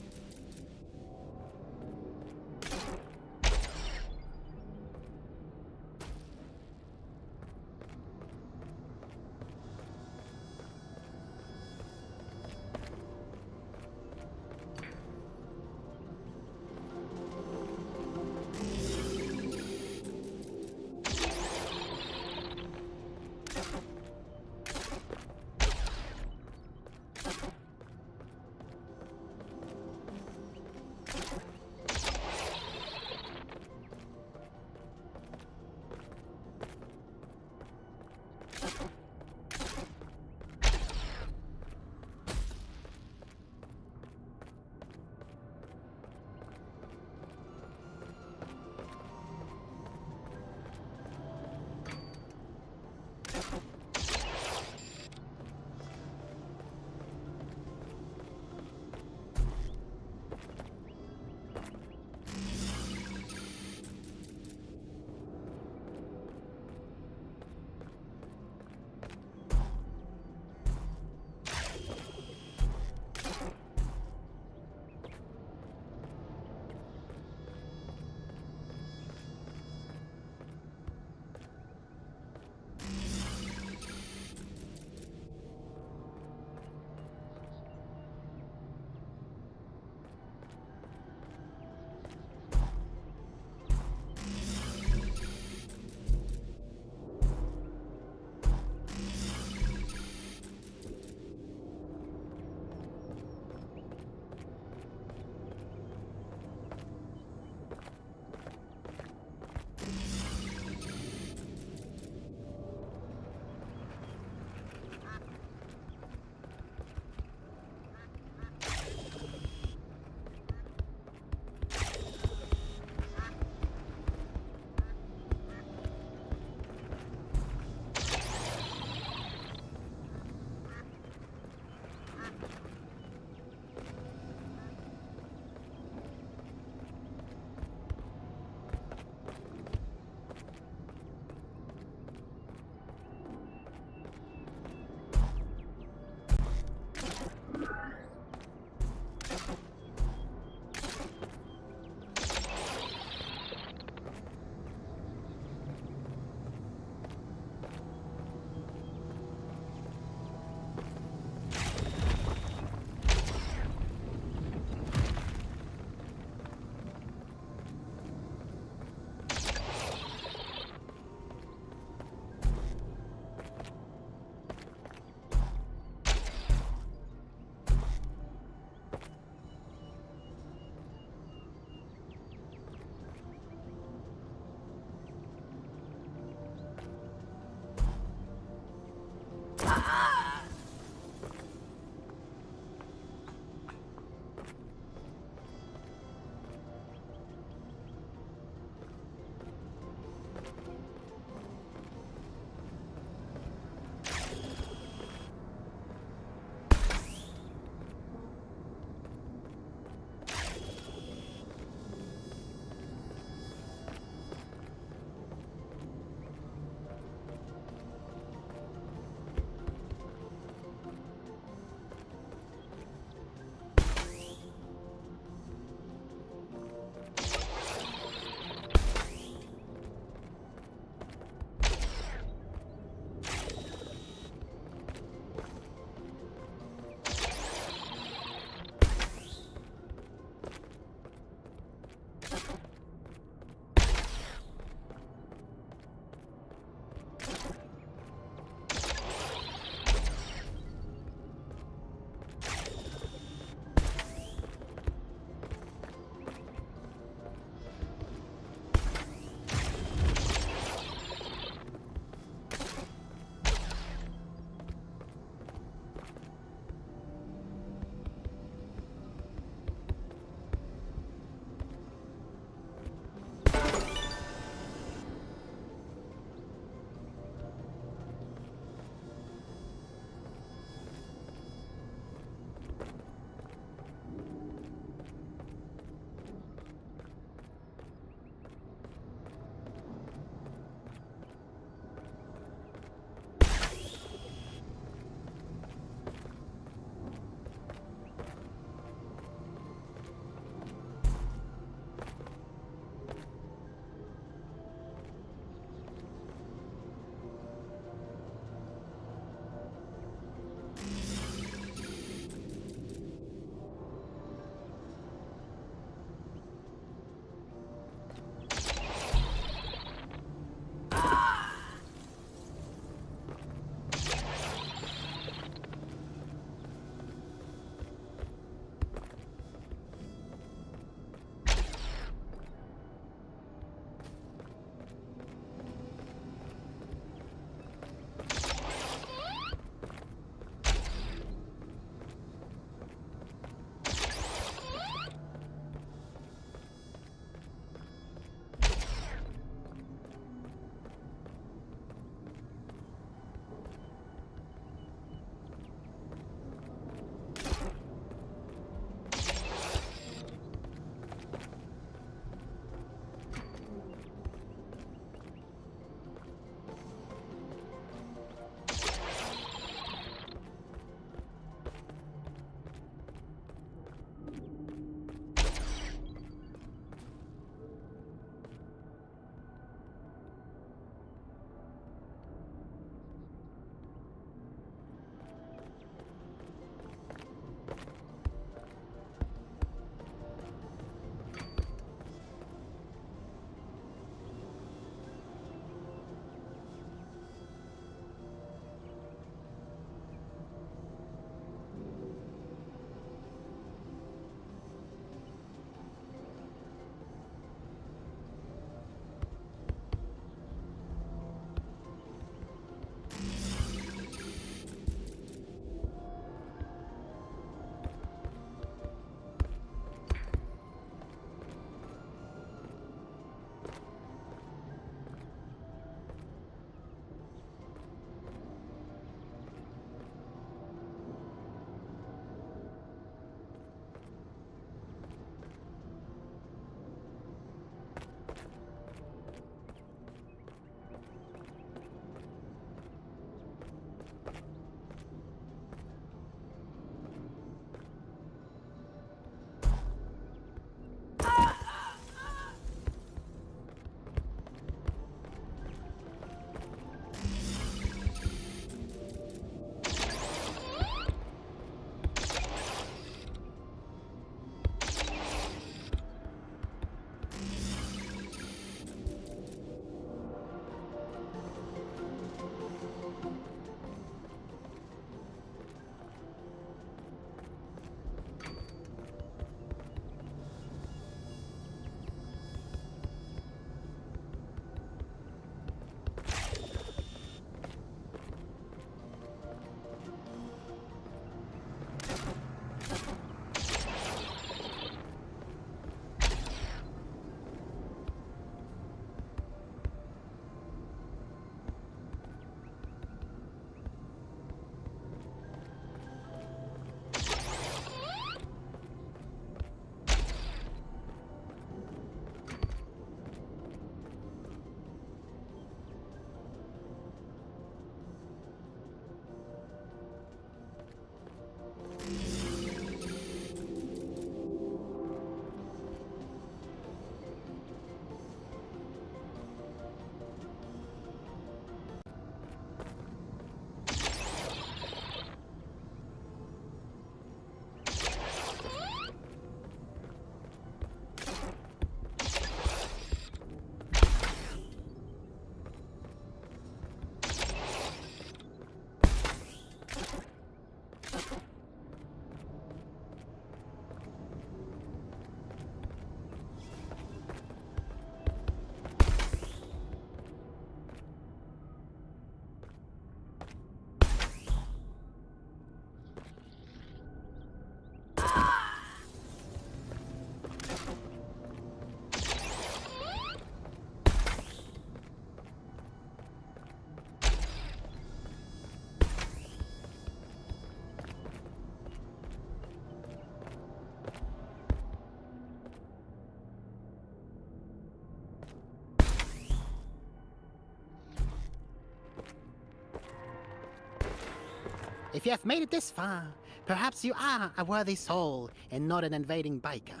N: If you have made it this far, perhaps you are a worthy soul and not an invading biker.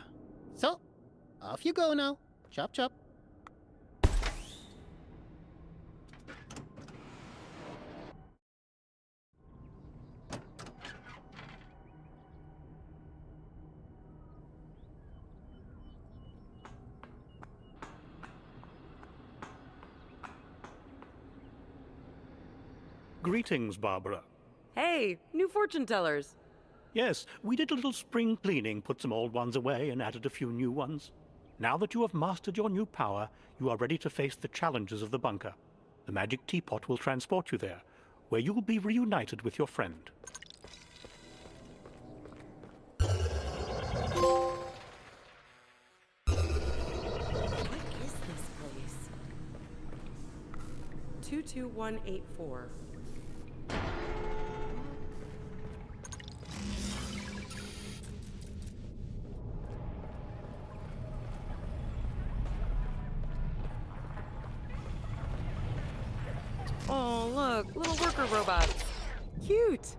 N: So, off you go now. Chop chop.
M: Greetings, Barbara.
A: Hey, new fortune tellers.
M: Yes, we did a little spring cleaning, put some old ones away, and added a few new ones. Now that you have mastered your new power, you are ready to face the challenges of the bunker. The magic teapot will transport you there, where you will be reunited with your friend.
A: What is this place? 22184. Oh, look, little worker robots. Cute.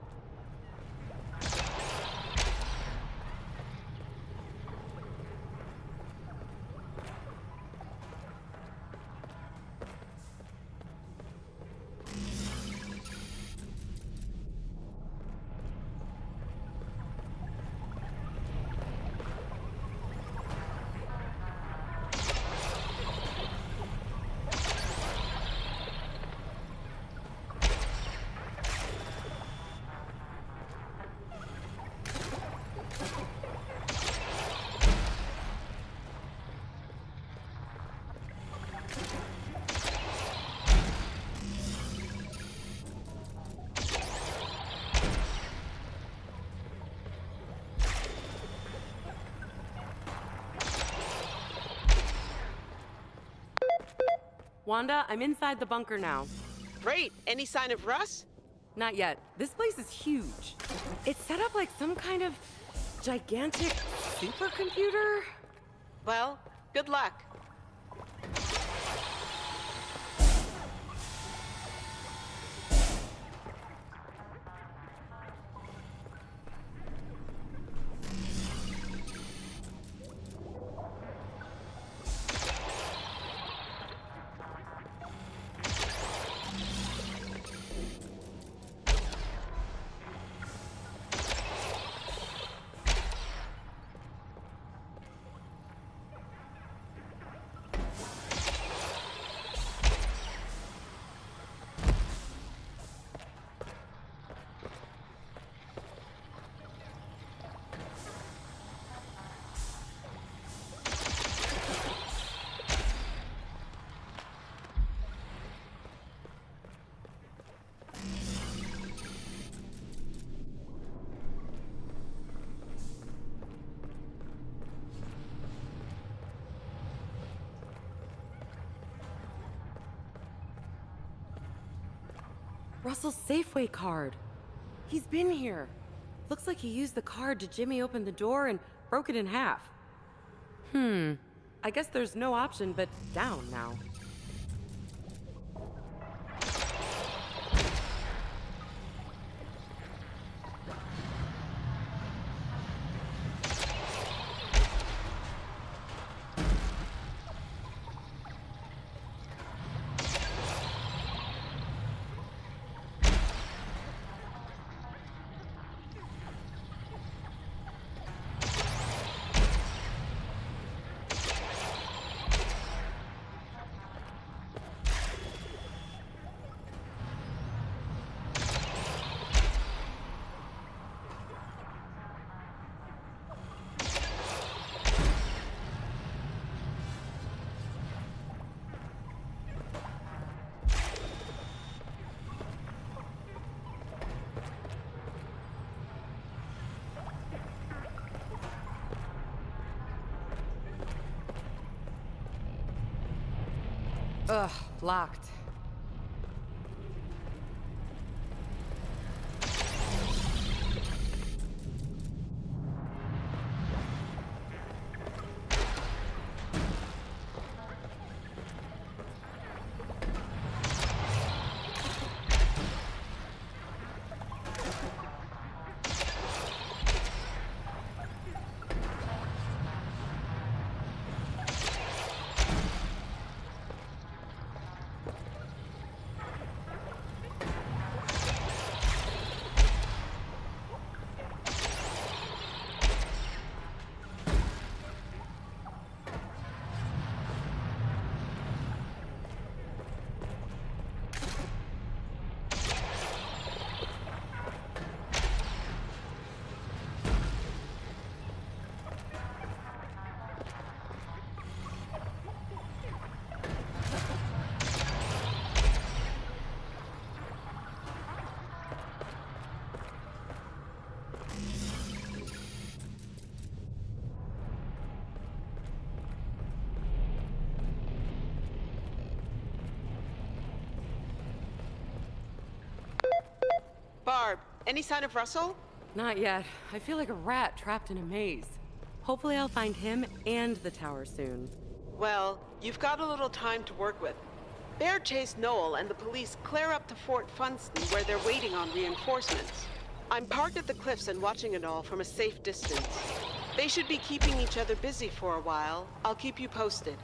A: Wanda, I'm inside the bunker now.
H: Great. Any sign of Russ?
A: Not yet. This place is huge. It's set up like some kind of gigantic supercomputer.
H: Well, good luck.
A: Russell's Safeway card. He's been here. Looks like he used the card to jimmy open the door and broke it in half. I guess there's no option but down now. Ugh, locked.
H: Any sign of Russell?
A: Not yet. I feel like a rat trapped in a maze. Hopefully I'll find him and the tower soon.
H: Well, you've got a little time to work with. Bear chased Noel and the police clear up to Fort Funston where they're waiting on reinforcements. I'm parked at the cliffs and watching it all from a safe distance. They should be keeping each other busy for a while. I'll keep you posted.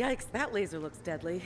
A: Yikes, that laser looks deadly.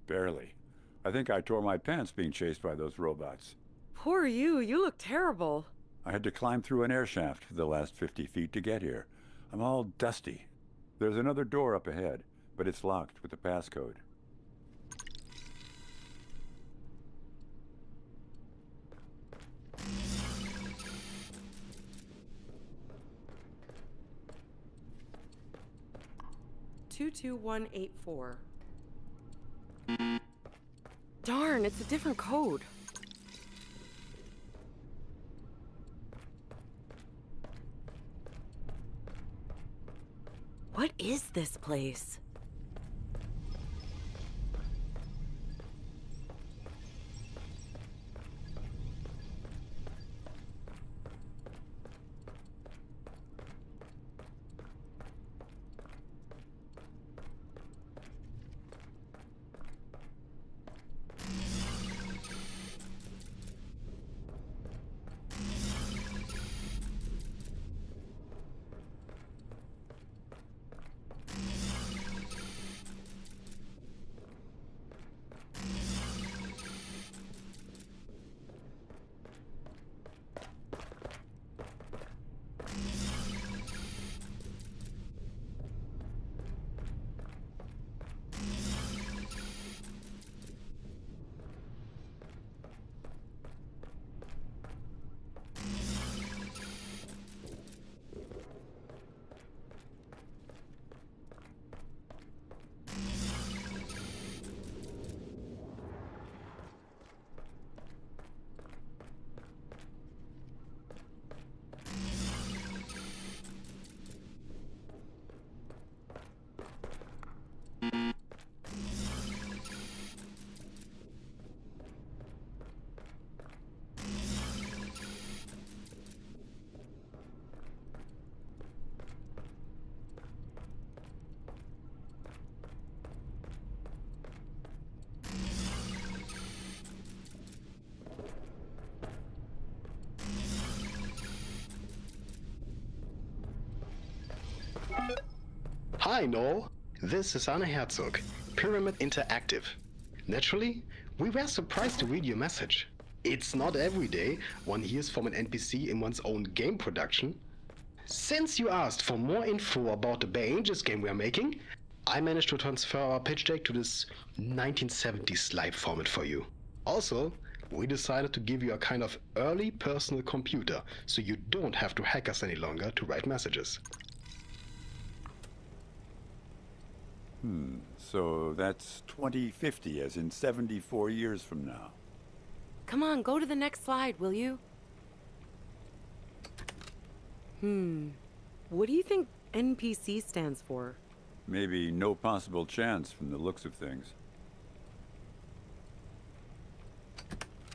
B: Barely. I think I tore my pants being chased by those robots.
A: Poor you. You look terrible.
B: I had to climb through an air shaft for the last 50 feet to get here. I'm all dusty. There's another door up ahead, but it's locked with a passcode.
A: "22184. Darn, it's a different code. What is this place?
K: Hi, Noel. This is Anna Herzog, Pyramid Interactive. Naturally, we were surprised to read your message. It's not every day one hears from an NPC in one's own game production. Since you asked for more info about the Bay Angels game we are making, I managed to transfer our pitch deck to this 1970s slide format for you. Also, we decided to give you a kind of early personal computer, so you don't have to hack us any longer to write messages.
B: So that's 2050, as in 74 years from now.
A: Come on, go to the next slide, will you? What do you think NPC stands for?
B: Maybe no possible chance from the looks of things.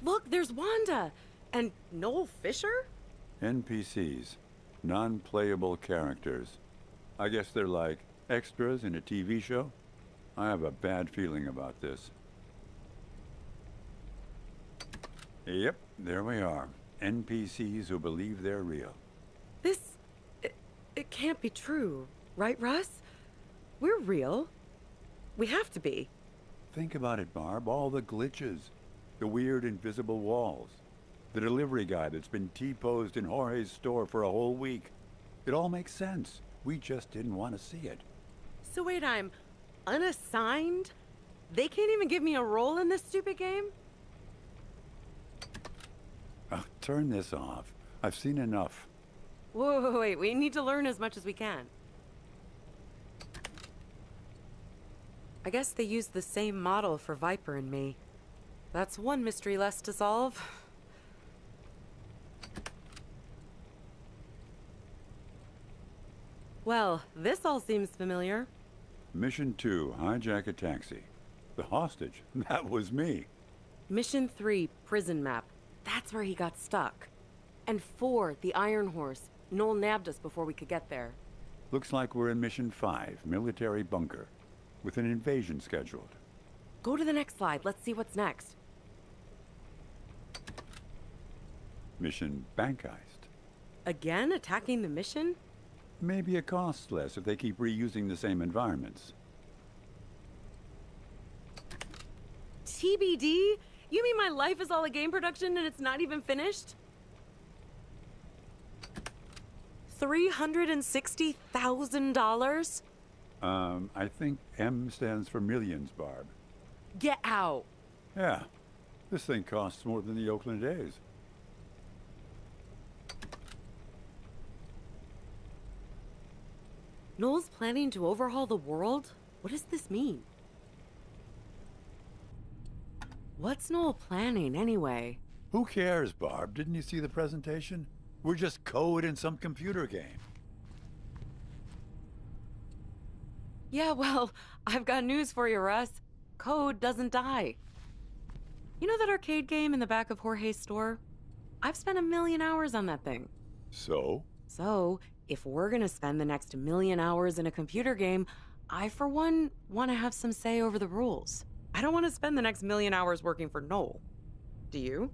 A: Look, there's Wanda! And Noel Fisher?
B: NPCs. Non-playable characters. I guess they're like extras in a TV show? I have a bad feeling about this. Yep, there we are. NPCs who believe they're real.
A: It can't be true, right, Russ? We're real. We have to be.
B: Think about it, Barb. All the glitches. The weird invisible walls. The delivery guy that's been T-posed in Jorge's store for a whole week. It all makes sense. We just didn't want to see it.
A: So wait, I'm unassigned? They can't even give me a role in this stupid game?
B: Oh, turn this off. I've seen enough.
A: Whoa, wait, we need to learn as much as we can. I guess they used the same model for Viper and me. That's one mystery less to solve. Well, this all seems familiar.
B: Mission 2, hijack a taxi. The hostage, that was me.
A: Mission 3, prison map. That's where he got stuck. And 4, the Iron Horse. Noel nabbed us before we could get there.
B: Looks like we're in Mission 5, military bunker, with an invasion scheduled.
A: Go to the next slide. Let's see what's next.
B: Mission bank heist.
A: Again, attacking the mission?
B: Maybe it costs less if they keep reusing the same environments.
A: TBD? You mean my life is all a game production and it's not even finished? $360,000?
B: I think M stands for millions, Barb.
A: Get out.
B: Yeah. This thing costs more than the Oakland A's.
A: Noel's planning to overhaul the world? What does this mean? What's Noel planning, anyway?
B: Who cares, Barb? Didn't you see the presentation? We're just code in some computer game.
A: Yeah, well, I've got news for you, Russ. Code doesn't die. You know that arcade game in the back of Jorge's store? I've spent 1 million hours on that thing.
B: So?
A: So, if we're gonna spend the next 1 million hours in a computer game, I, for one, want to have some say over the rules. I don't want to spend the next 1 million hours working for Noel. Do you?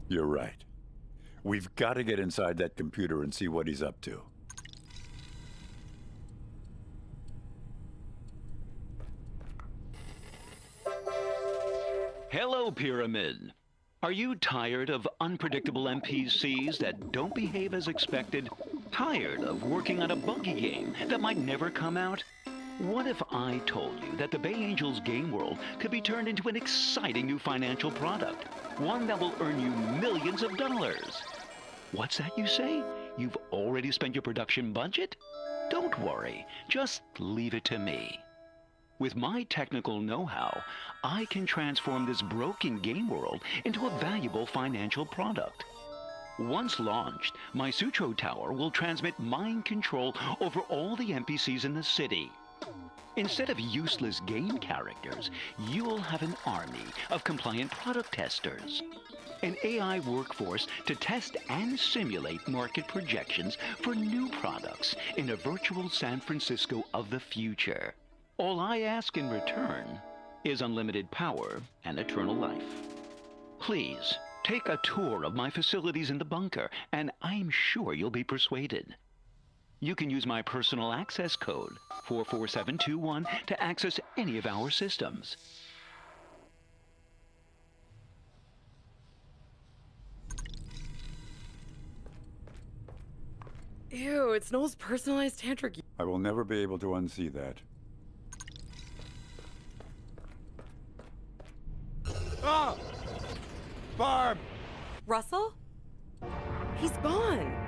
B: You're right. We've got to get inside that computer and see what he's up to.
E: Hello, Pyramid. Are you tired of unpredictable NPCs that don't behave as expected? Tired of working on a buggy game that might never come out? What if I told you that the Bay Angels game world could be turned into an exciting new financial product? One that will earn you millions of dollars. What's that you say? You've already spent your production budget? Don't worry, just leave it to me. With my technical know-how, I can transform this broken game world into a valuable financial product. Once launched, my Sutro Tower will transmit mind control over all the NPCs in the city. Instead of useless game characters, you'll have an army of compliant product testers. An AI workforce to test and simulate market projections for new products in a virtual San Francisco of the future. All I ask in return is unlimited power and eternal life. Please, take a tour of my facilities in the bunker, and I'm sure you'll be persuaded. You can use my personal access code, 44721, to access any of our systems.
A: Ew, it's Noel's personalized tantric.
B: I will never be able to unsee that.
J: Oh! Barb!
A: Russell? He's gone.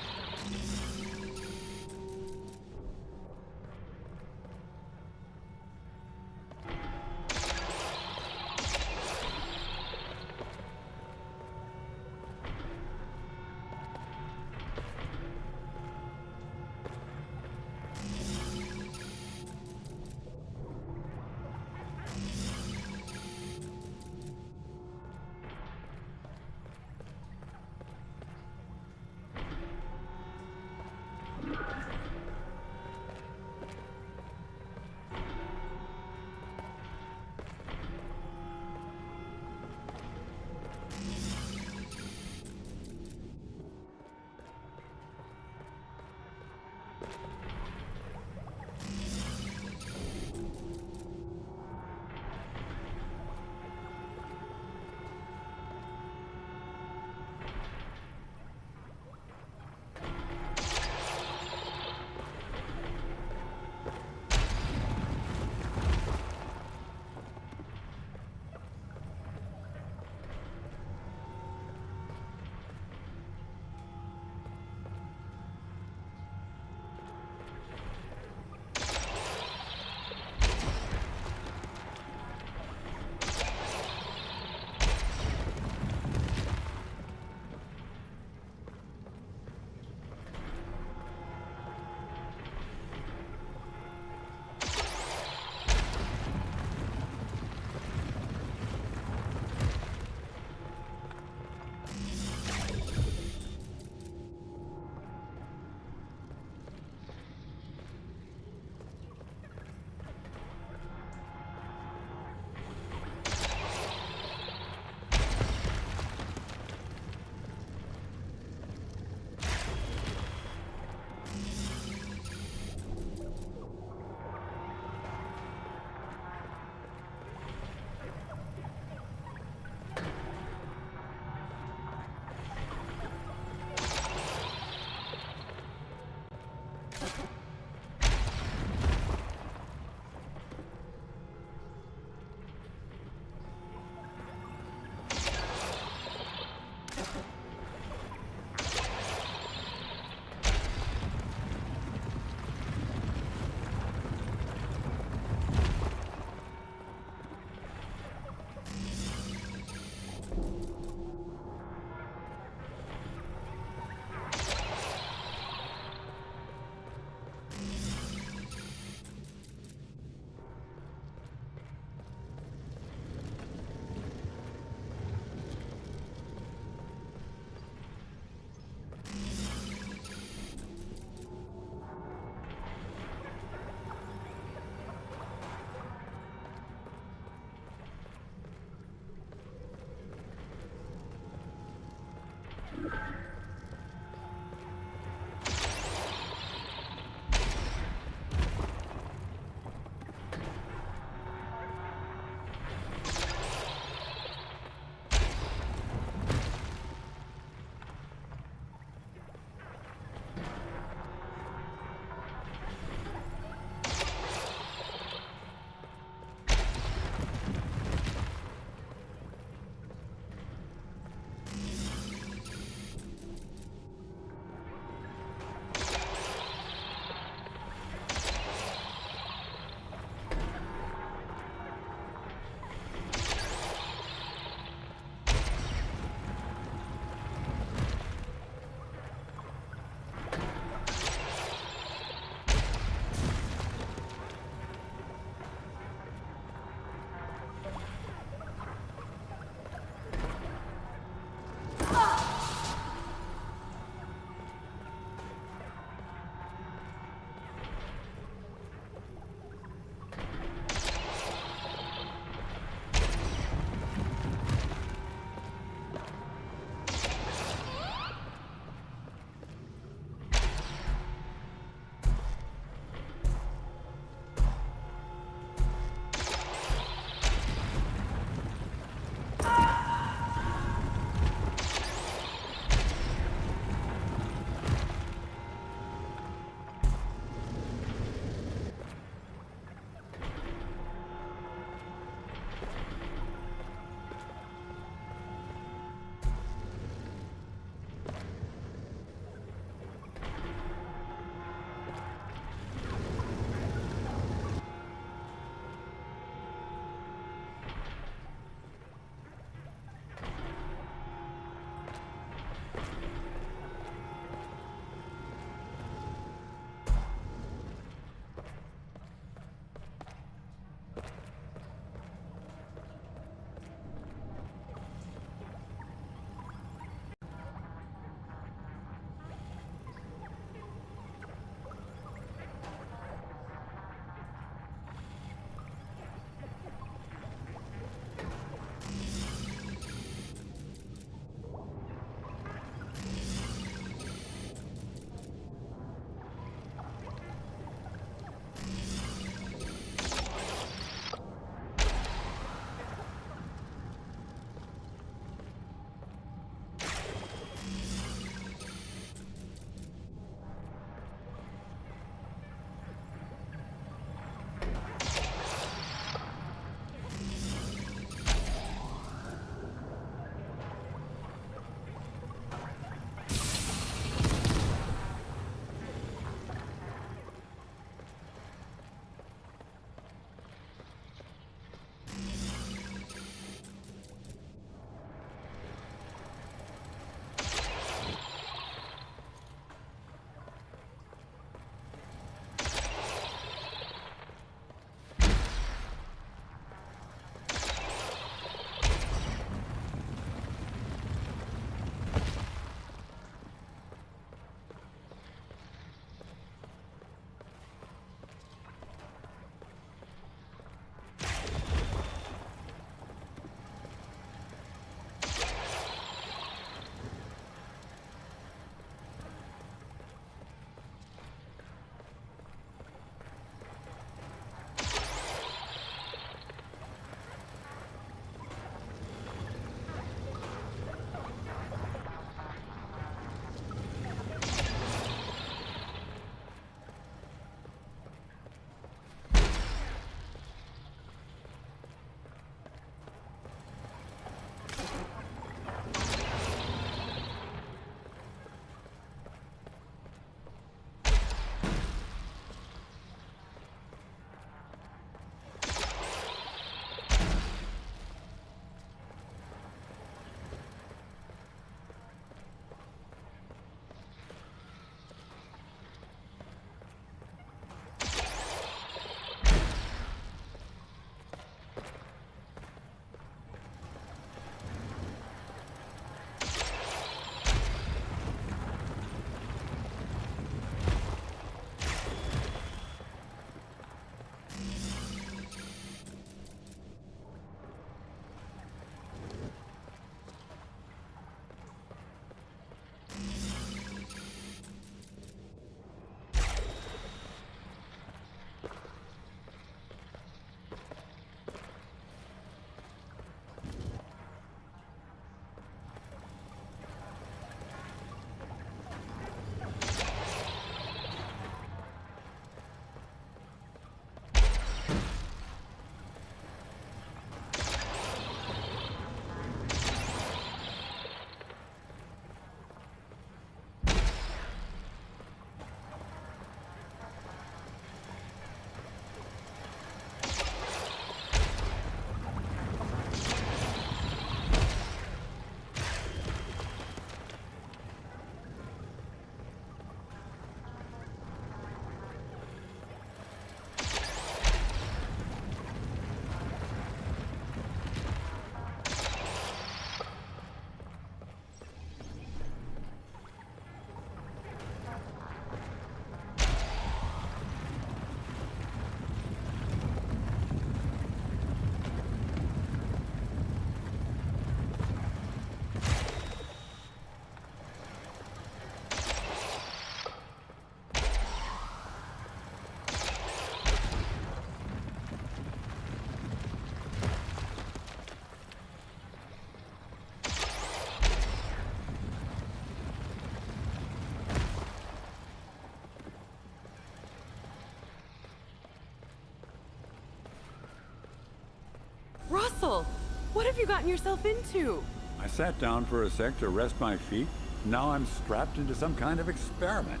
A: Russell, what have you gotten yourself into?
B: I sat down for a sec to rest my feet. Now I'm strapped into some kind of experiment.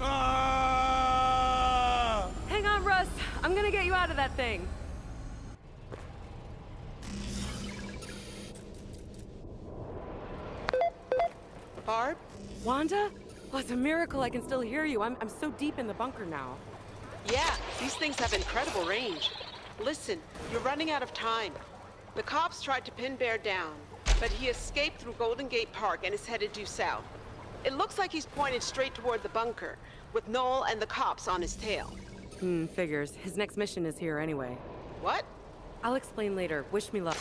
J: Ah!
A: Hang on, Russ. I'm gonna get you out of that thing.
H: Barb?
A: Wanda? Oh, it's a miracle I can still hear you. I'm so deep in the bunker now.
H: Yeah, these things have incredible range. Listen, you're running out of time. The cops tried to pin Bear down, but he escaped through Golden Gate Park and is headed due south. It looks like he's pointed straight toward the bunker, with Noel and the cops on his tail.
A: Figures. His next mission is here anyway.
H: What?
A: I'll explain later. Wish me luck.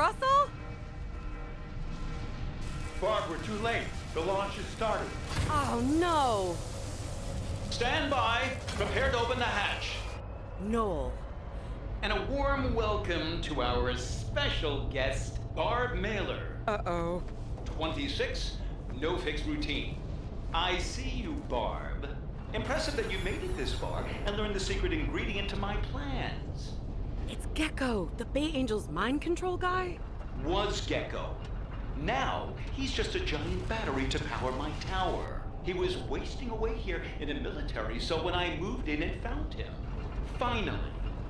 A: Russell?
B: Barb, we're too late. The launch has started.
A: Oh, no.
F: Stand by. Prepare to open the hatch.
A: Noel.
F: And a warm welcome to our special guest, Barb Mailer.
H: Uh-oh.
F: 26, no fixed routine. I see you, Barb. Impressive that you made it this far and learned the secret ingredient to my plans.
A: It's Gecko, the Bay Angel's mind control guy?
F: Was Gecko. Now, he's just a giant battery to power my tower. He was wasting away here in the military, so when I moved in and found him, finally,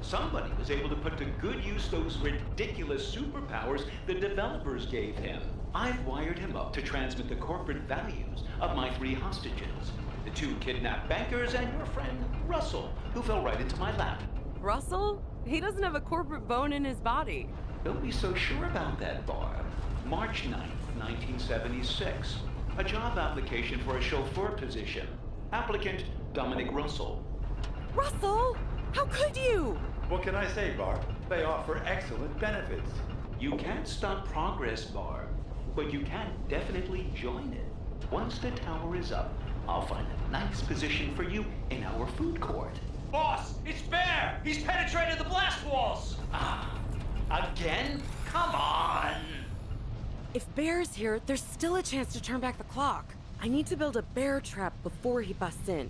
F: somebody was able to put to good use those ridiculous superpowers the developers gave him. I've wired him up to transmit the corporate values of my 3 hostages. The 2 kidnapped bankers and your friend, Russell, who fell right into my lap.
A: Russell? He doesn't have a corporate bone in his body.
F: Don't be so sure about that, Barb. March 9th, 1976. A job application for a chauffeur position. Applicant, Dominic Russell.
A: Russell? How could you?
B: What can I say, Barb? They offer excellent benefits.
F: You can't stop progress, Barb, but you can definitely join it. Once the tower is up, I'll find a nice position for you in our food court.
J: Boss, it's Bear! He's penetrated the blast walls!
F: Ah, again? Come on!
A: If Bear's here, there's still a chance to turn back the clock. I need to build a bear trap before he busts in.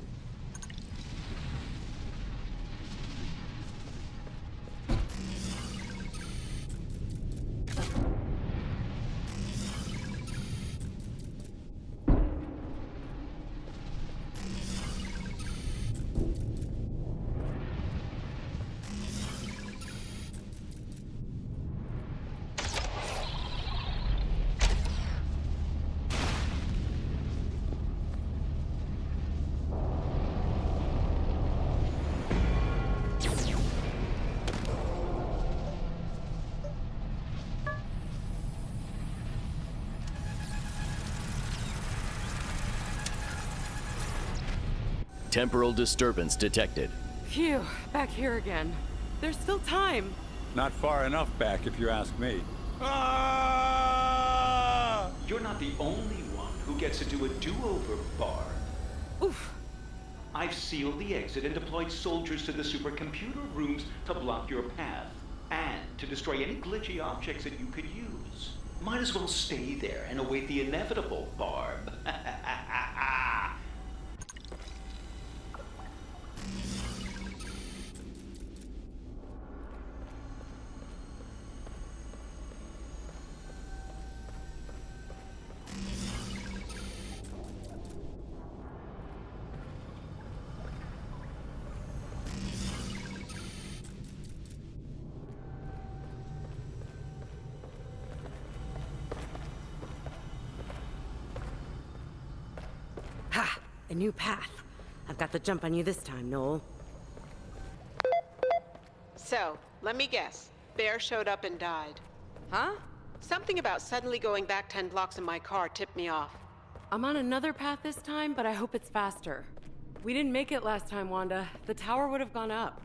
Q: Temporal disturbance detected.
A: Phew, back here again. There's still time.
B: Not far enough back, if you ask me.
F: You're not the only one who gets to do a do-over, Barb.
A: Oof.
F: I've sealed the exit and deployed soldiers to the supercomputer rooms to block your path, and to destroy any glitchy objects that you could use. Might as well stay there and await the inevitable, Barb.
A: Ha! A new path. I've got the jump on you this time, Noel.
H: So, let me guess. Bear showed up and died.
A: Huh?
H: Something about suddenly going back 10 blocks in my car tipped me off.
A: I'm on another path this time, but I hope it's faster. We didn't make it last time, Wanda. The tower would have gone up.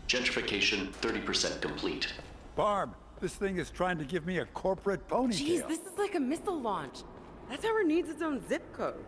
Q: Gentrification 30% complete.
B: Barb, this thing is trying to give me a corporate ponytail.
A: Jeez, this is like a missile launch. That tower needs its own zip code.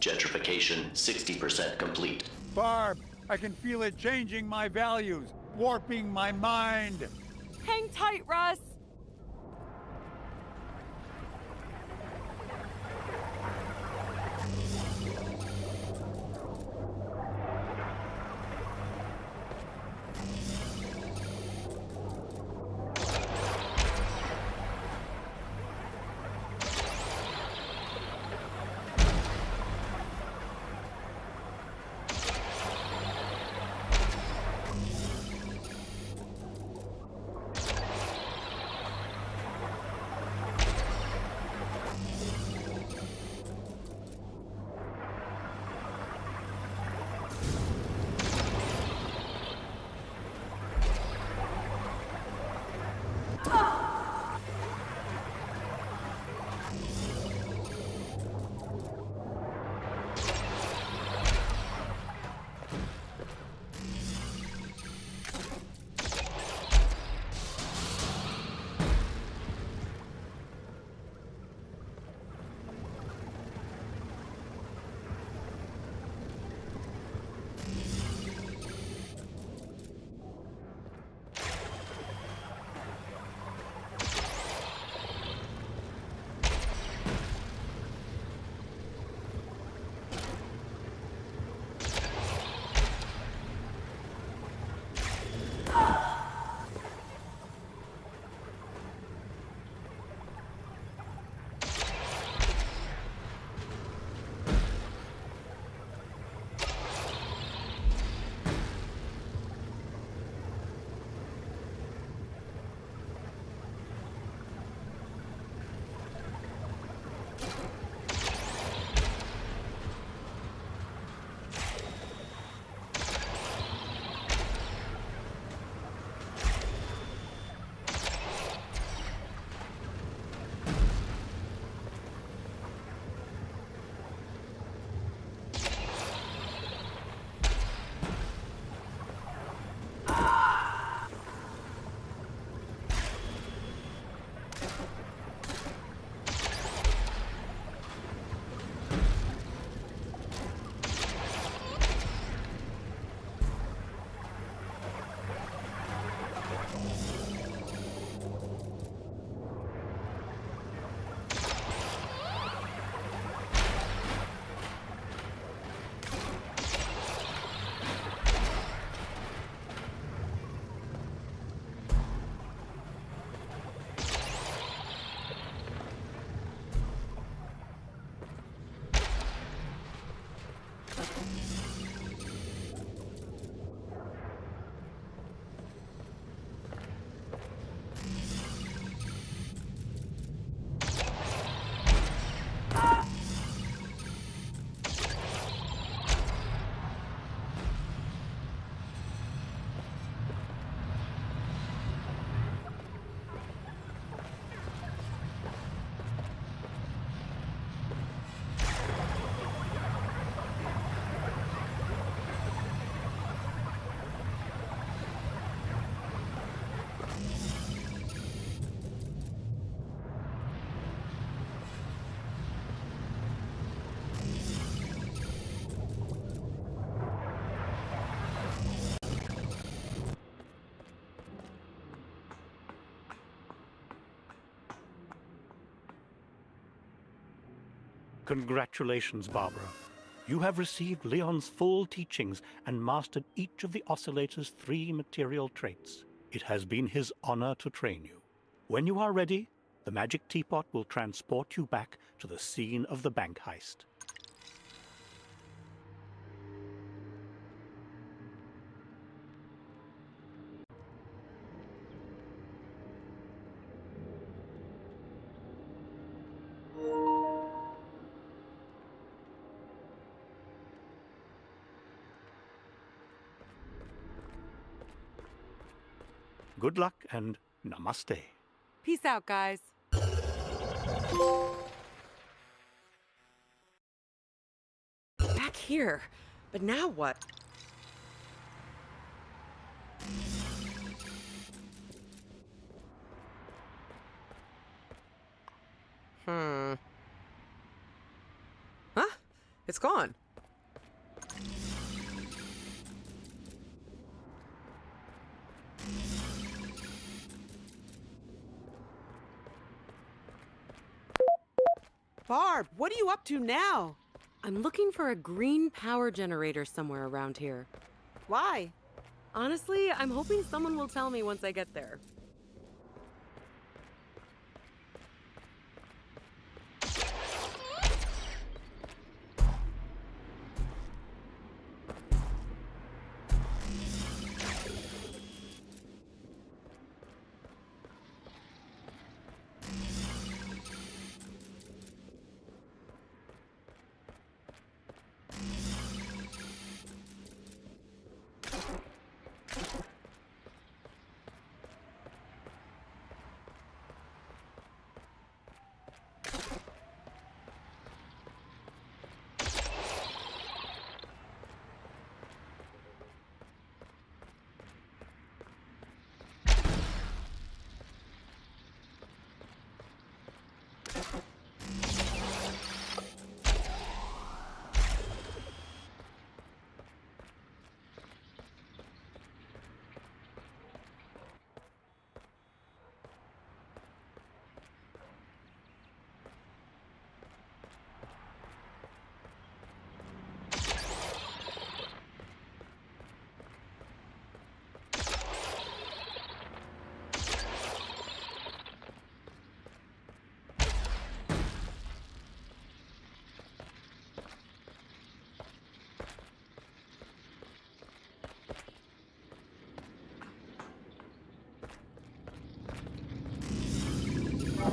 Q: Gentrification 60% complete.
B: Barb, I can feel it changing my values, warping my mind.
A: Hang tight, Russ.
M: Congratulations, Barbara. You have received Leon's full teachings and mastered each of the oscillator's 3 material traits. It has been his honor to train you. When you are ready, the magic teapot will transport you back to the scene of the bank heist. Good luck and namaste.
A: Peace out, guys. Back here. But now what? Huh?
H: It's gone. Barb, what are you up to now?
A: I'm looking for a green power generator somewhere around here.
H: Why?
A: Honestly, I'm hoping someone will tell me once I get there.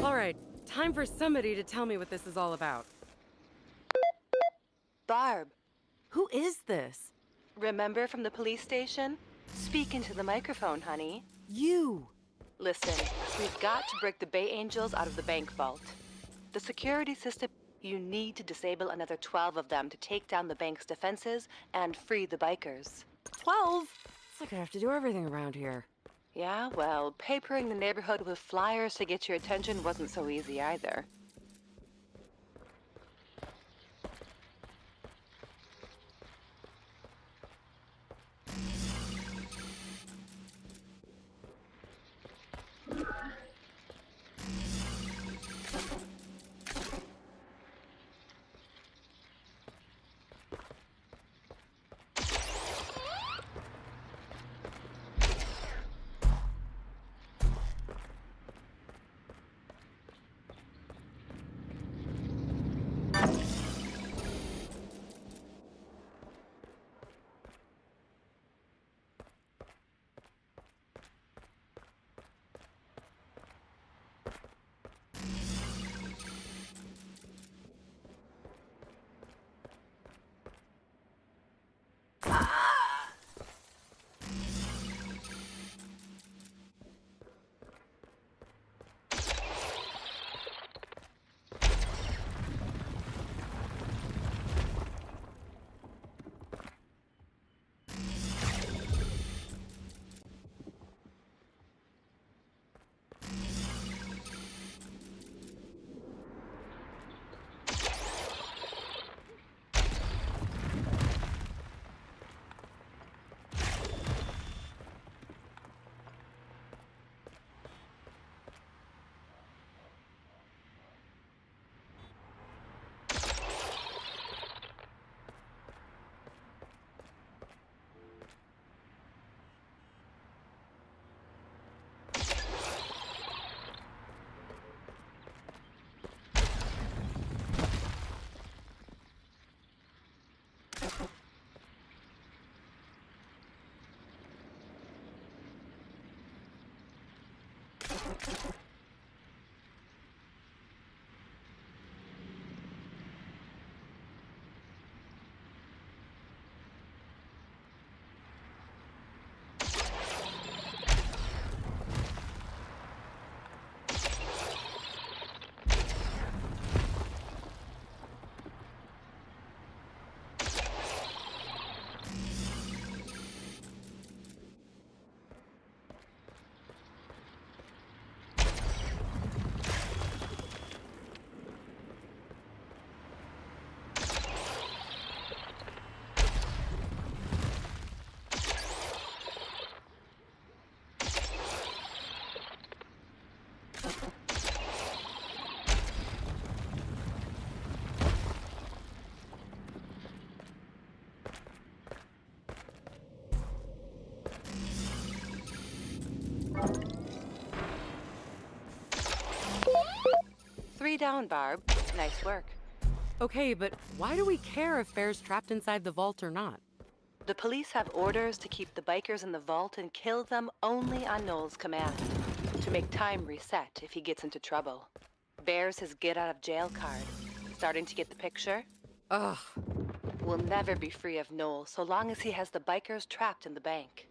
A: All right, time for somebody to tell me what this is all about.
P: Barb,
A: Who is this?
P: remember from the police station? Speak into the microphone, honey.
A: You!
P: Listen, we've got to break the Bay Angels out of the bank vault. The security system, you need to disable another 12 of them to take down the bank's defenses and free the bikers.
A: 12? It's like I have to do everything around here.
P: Yeah, well, papering the neighborhood with flyers to get your attention wasn't so easy either. Three down, Barb. Nice work.
A: Okay, but why do we care if Bear's trapped inside the vault or not?
P: The police have orders to keep the bikers in the vault and kill them only on Noel's command. To make time reset if he gets into trouble. Bear's his get-out-of-jail card. Starting to get the picture?
A: Ugh.
P: We'll never be free of Noel so long as he has the bikers trapped in the bank.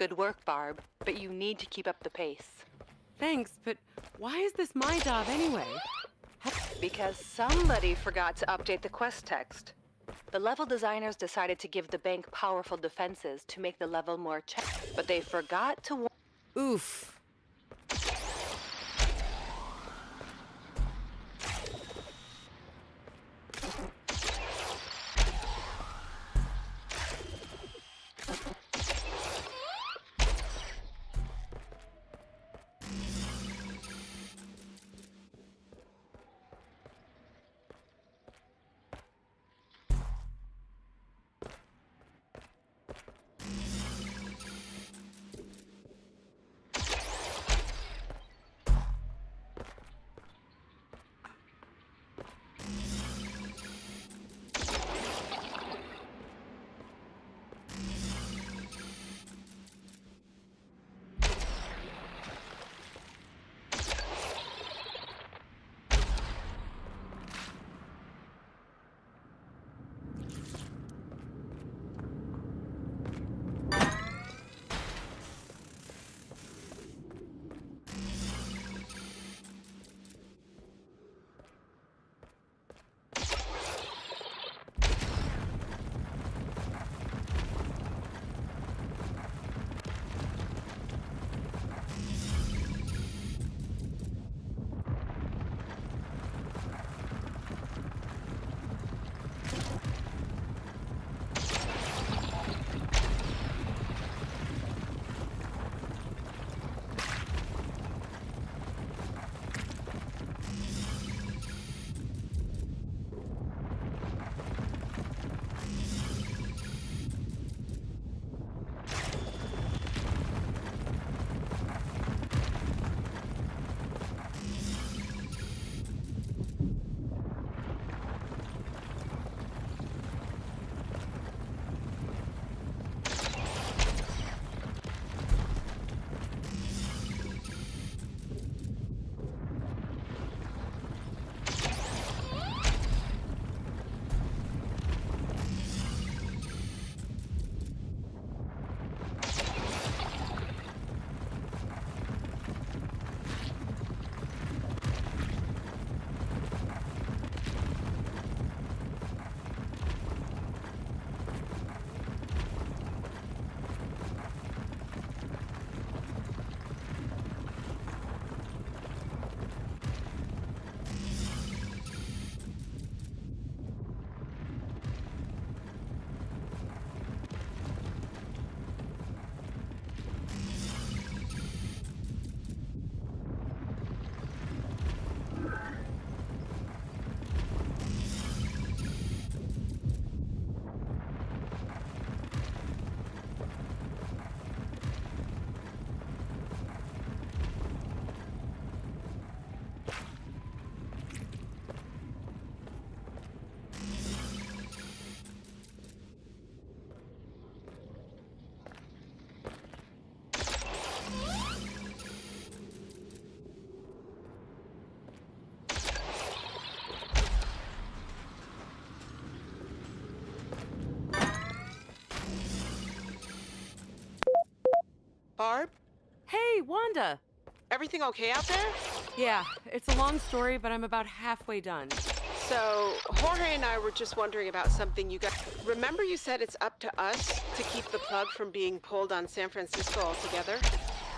P: Good work, Barb, but you need to keep up the pace.
A: Thanks, but why is this my job anyway?
P: Because somebody forgot to update the quest text. The level designers decided to give the bank powerful defenses to make the level more but they forgot to
A: Oof.
H: Barb?
A: Hey, Wanda!
H: Everything okay out there?
A: Yeah, it's a long story, but I'm about halfway done.
H: So, Jorge and I were just wondering about something you got. Remember you said it's up to us to keep the plug from being pulled on San Francisco altogether?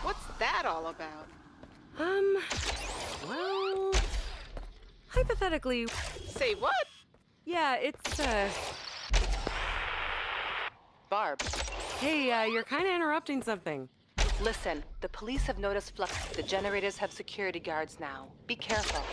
H: What's that all about?
A: Well, hypothetically...
H: Say what?
A: Yeah, it's,
P: Barb.
A: Hey, you're kinda interrupting something.
P: Listen, the police have noticed flux. The generators have security guards now. Be careful.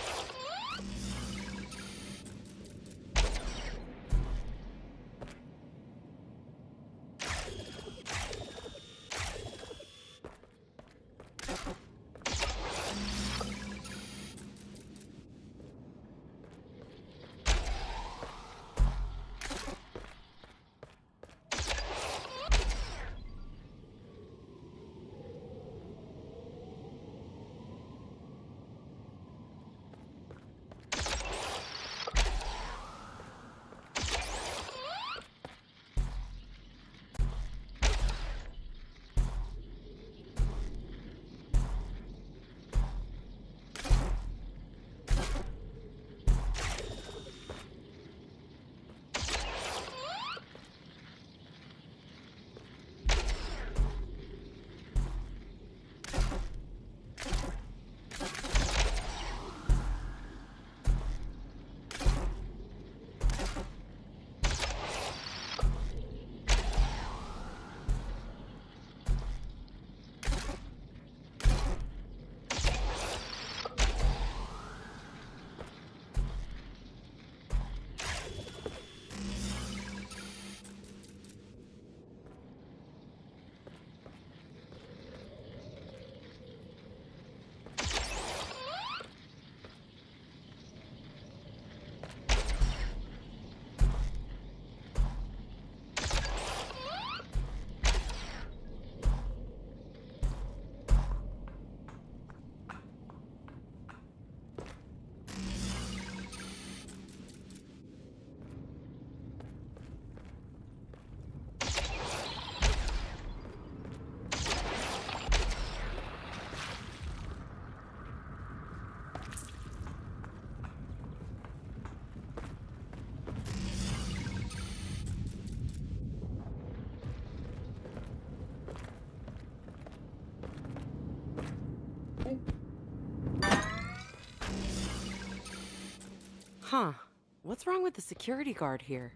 A: Huh. What's wrong with the security guard here?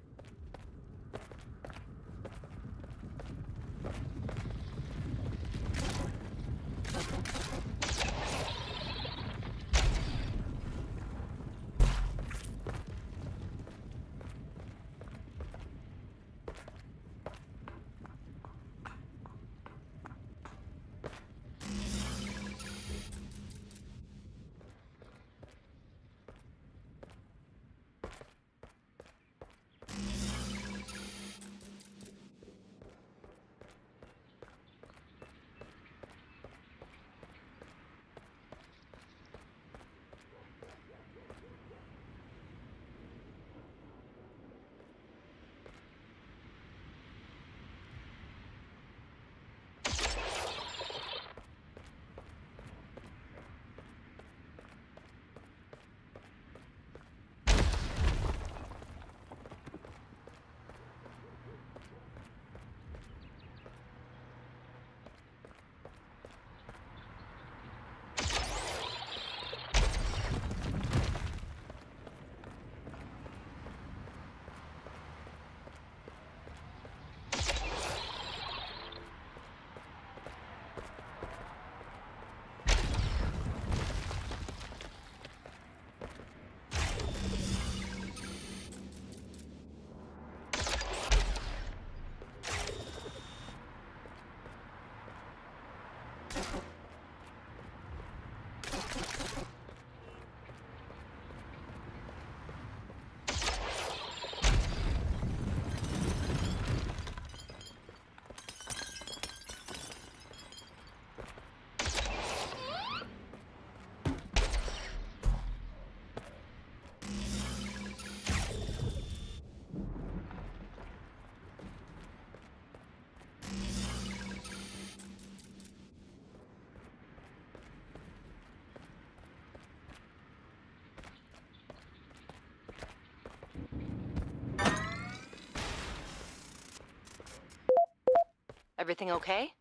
P: Everything okay?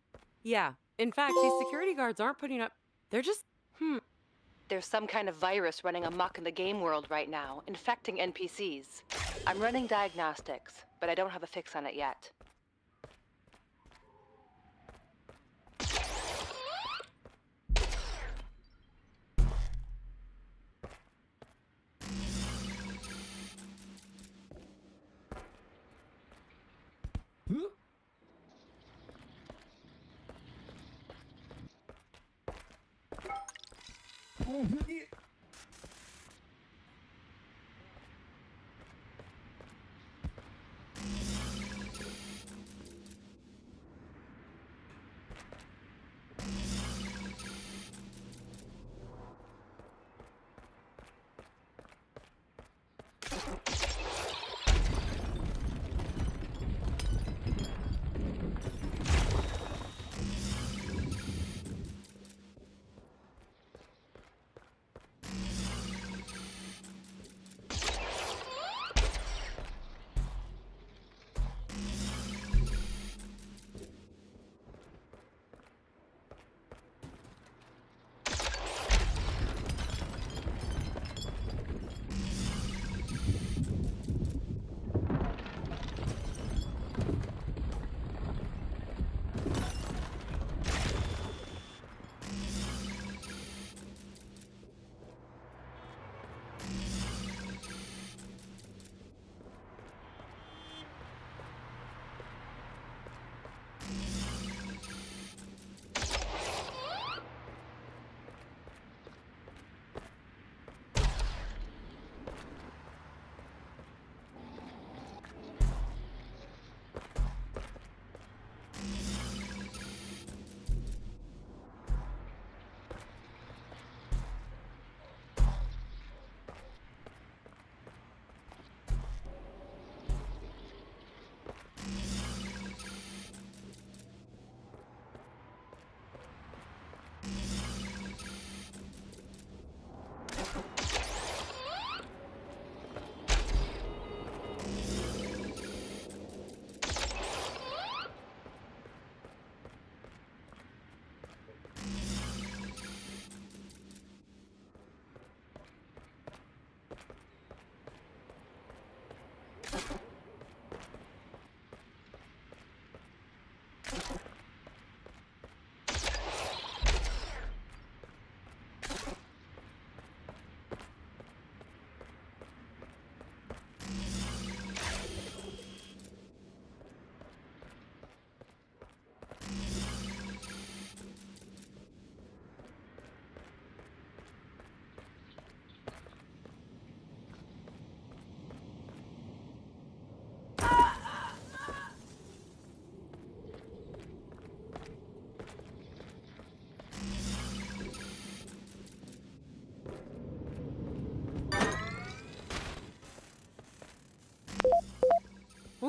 A: Yeah. In fact, these security guards aren't putting up... They're just...
P: There's some kind of virus running amok in the game world right now, infecting NPCs. I'm running diagnostics, but I don't have a fix on it yet.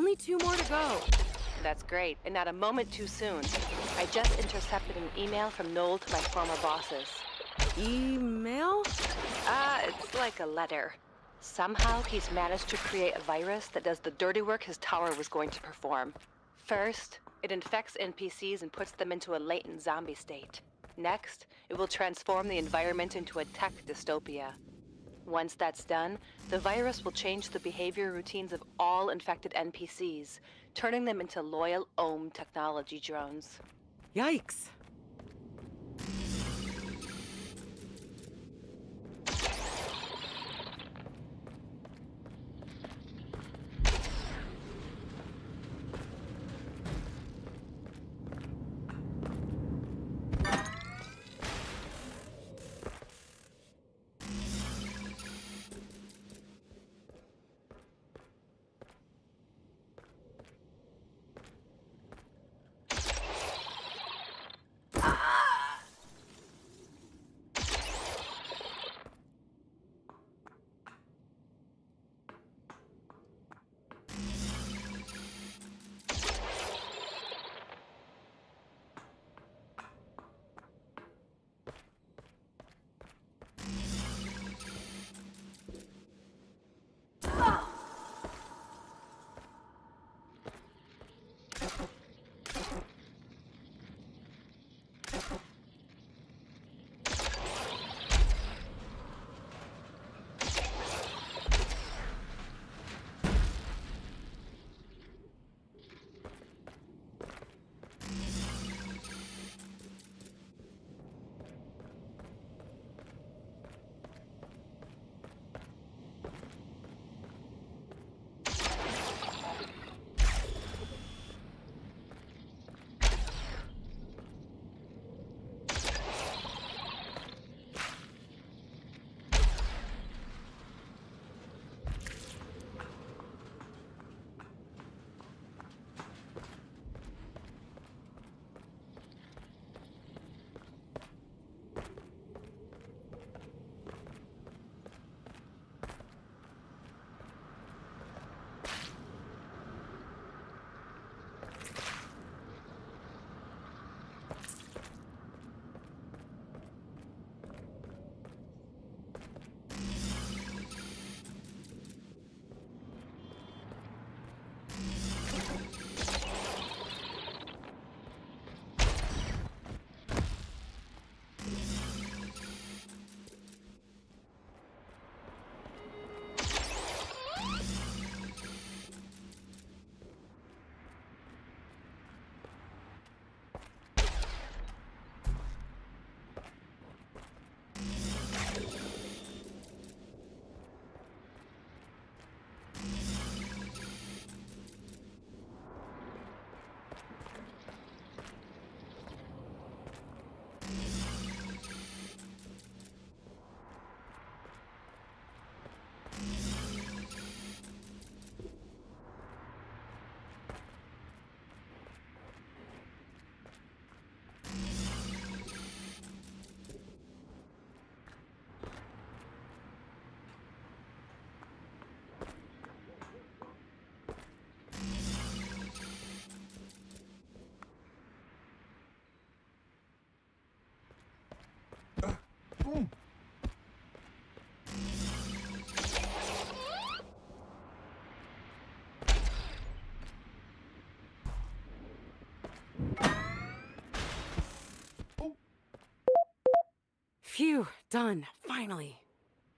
A: Only 2 more to go.
P: That's great, and not a moment too soon. I just intercepted an email from Noel to my former bosses.
A: Email?
P: It's like a letter. Somehow he's managed to create a virus that does the dirty work his tower was going to perform. First, it infects NPCs and puts them into a latent zombie state. Next, it will transform the environment into a tech dystopia. Once that's done, the virus will change the behavior routines of all infected NPCs, turning them into loyal Ohm technology drones.
A: Yikes. Phew, done. Finally.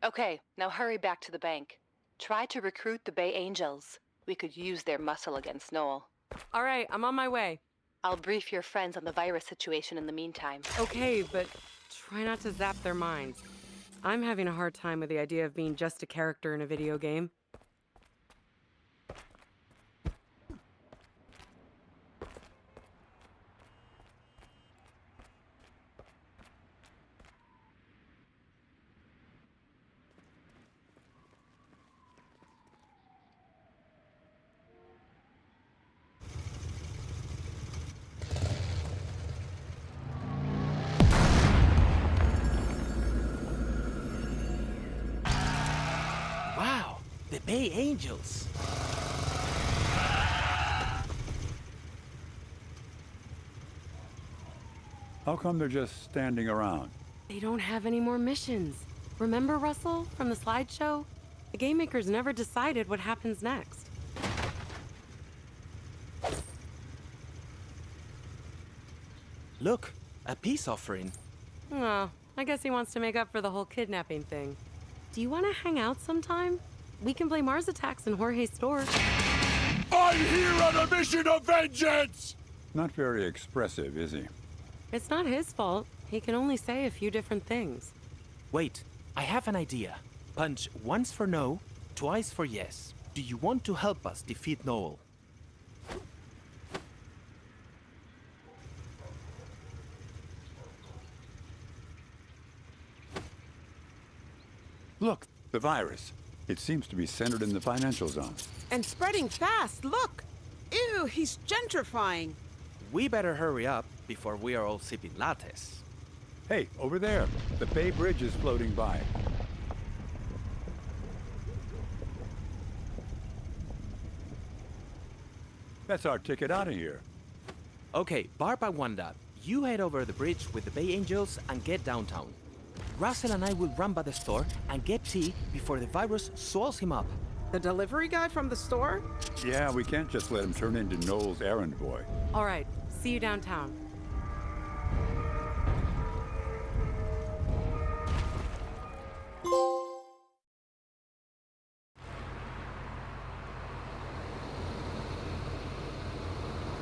P: Okay, now hurry back to the bank. Try to recruit the Bay Angels. We could use their muscle against Noel.
A: All right, I'm on my way.
P: I'll brief your friends on the virus situation in the meantime.
A: Okay, but try not to zap their minds. I'm having a hard time with the idea of being just a character in a video game.
J: Wow, the Bay Angels.
B: How come they're just standing around?
A: They don't have any more missions. Remember, Russell, from the slideshow? The game makers never decided what happens next.
G: Look, a peace offering.
A: Oh, I guess he wants to make up for the whole kidnapping thing. Do you want to hang out sometime? We can play Mars Attacks in Jorge's store.
O: I'm here on a mission of vengeance!
B: Not very expressive, is he?
A: It's not his fault. He can only say a few different things.
G: Wait, I have an idea. Punch once for no, twice for yes. Do you want to help us defeat Noel?
B: Look, the virus. It seems to be centered in the financial zone.
H: And spreading fast, look! Ew, he's gentrifying.
G: We better hurry up before we are all sipping lattes.
B: Hey, over there. The Bay Bridge is floating by. That's our ticket out of here.
G: Okay, Barb and Wanda, you head over the bridge with the Bay Angels and get downtown. Russell and I will run by the store and get tea before the virus swallows him up.
H: The delivery guy from the store?
B: Yeah, we can't just let him turn into Noel's errand boy.
A: All right, see you downtown.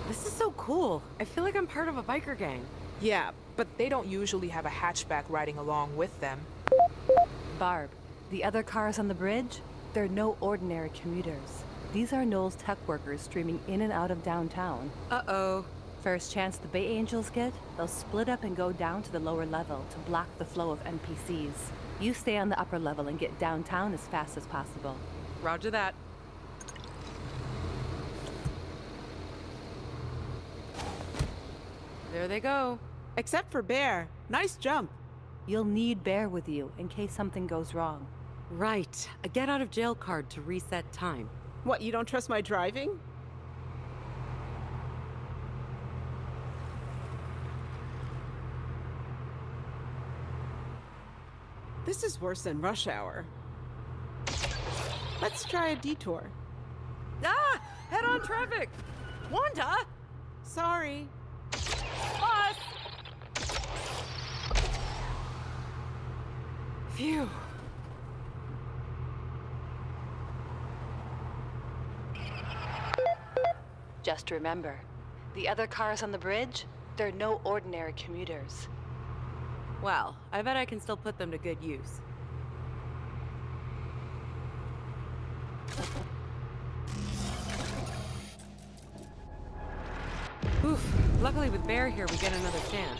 A: This is so cool. I feel like I'm part of a biker gang.
R: Yeah, but they don't usually have a hatchback riding along with them.
P: Barb, the other cars on the bridge? They're no ordinary commuters. These are Noel's tech workers streaming in and out of downtown.
A: Uh-oh.
P: First chance the Bay Angels get, they'll split up and go down to the lower level to block the flow of NPCs. You stay on the upper level and get downtown as fast as possible.
A: Roger that. There they go.
H: Except for Bear. Nice jump.
P: You'll need Bear with you in case something goes wrong.
A: Right. A get out of jail card to reset time.
H: What, you don't trust my driving? This is worse than rush hour. Let's try a detour.
A: Ah! Head-on traffic! Wanda!
H: Sorry.
A: Bus! Phew.
P: Just remember, the other cars on the bridge, they're no ordinary commuters.
A: Well, I bet I can still put them to good use. Oof. Luckily with Bear here, we get another chance.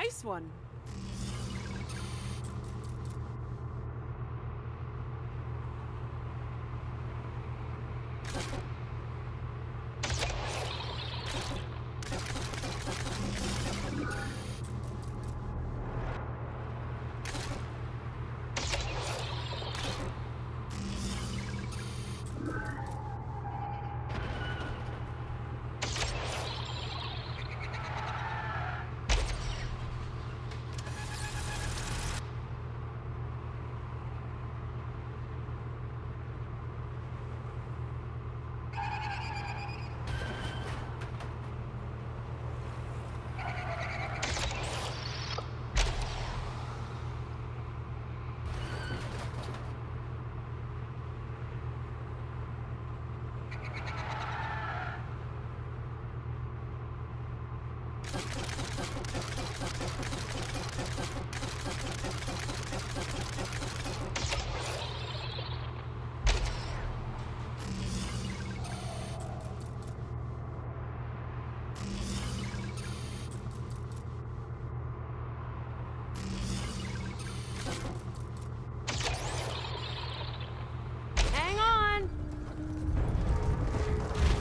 H: Nice one.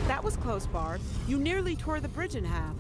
H: That was close, Barb. You nearly tore the bridge in half.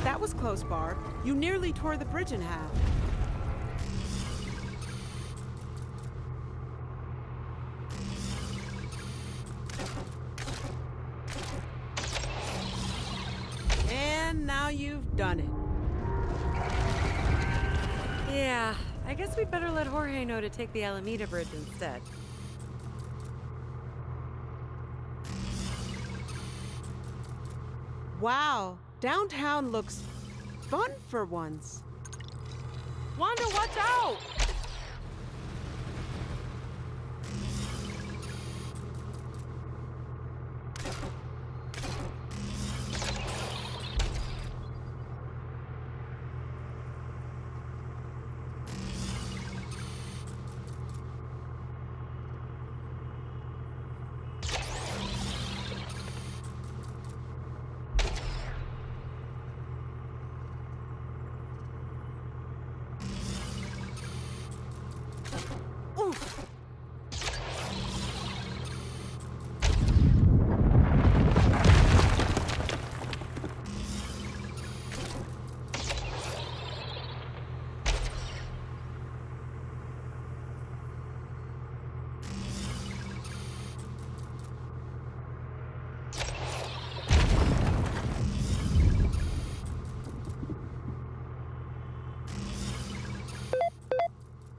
H: That was close, Barb. You nearly tore the bridge in half. And now you've done it.
A: Yeah, I guess we'd better let Jorge know to take the Alameda Bridge instead.
H: Wow, downtown looks fun for once.
A: Wanda, watch out!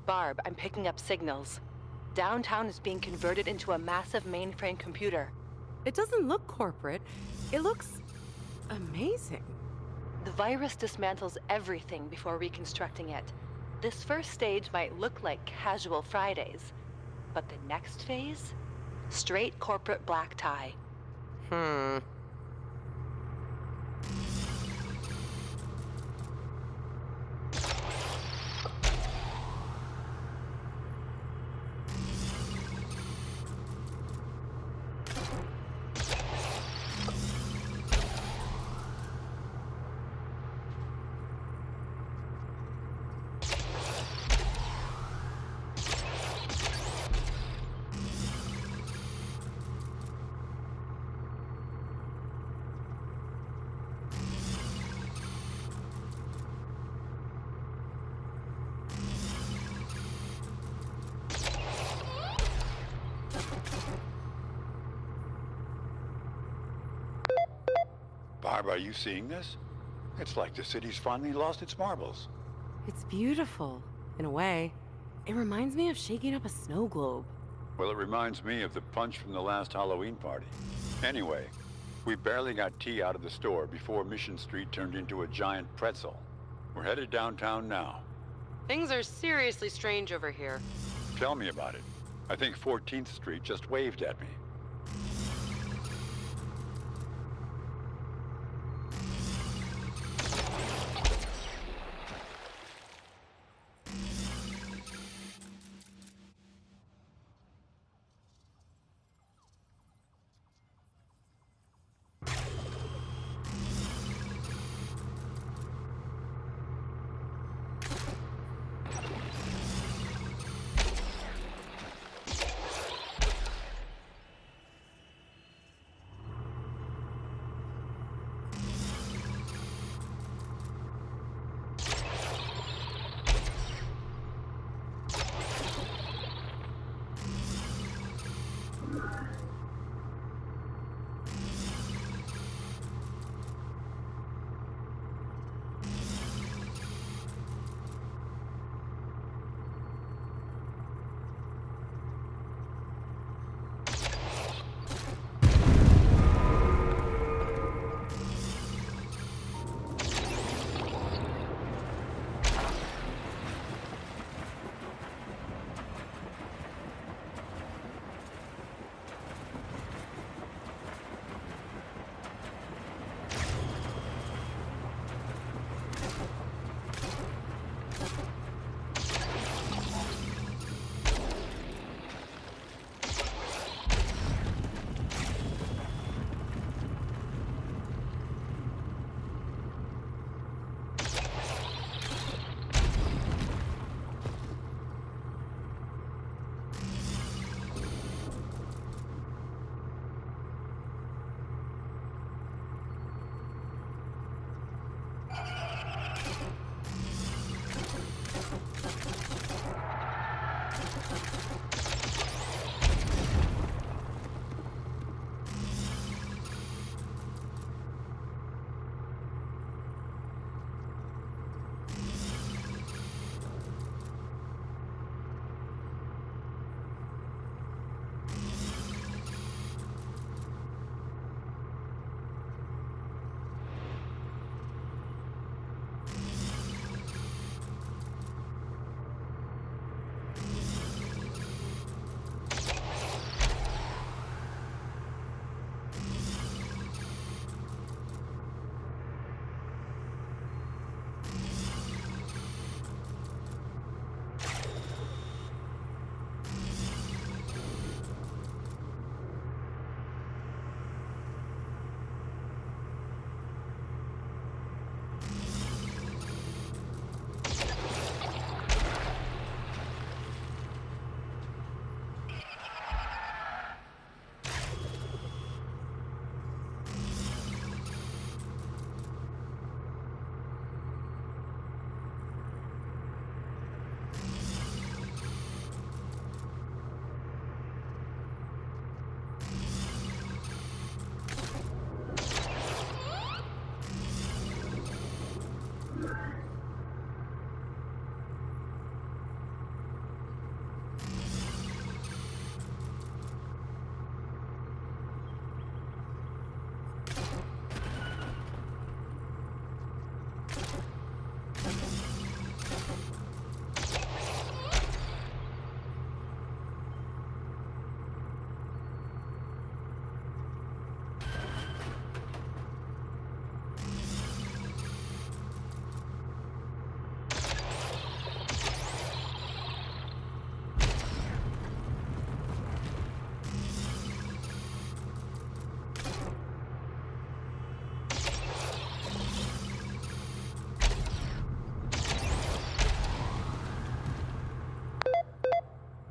P: Barb, I'm picking up signals. Downtown is being converted into a massive mainframe computer.
A: It doesn't look corporate. It looks amazing.
P: The virus dismantles everything before reconstructing it. This first stage might look like casual Fridays, but the next phase? Straight corporate black tie.
B: Barb, are you seeing this? It's like the city's finally lost its marbles.
A: It's beautiful, in a way. It reminds me of shaking up a snow globe.
B: Well, it reminds me of the punch from the last Halloween party. Anyway, we barely got tea out of the store before Mission Street turned into a giant pretzel. We're headed downtown now.
A: Things are seriously strange over here.
B: Tell me about it. I think 14th Street just waved at me.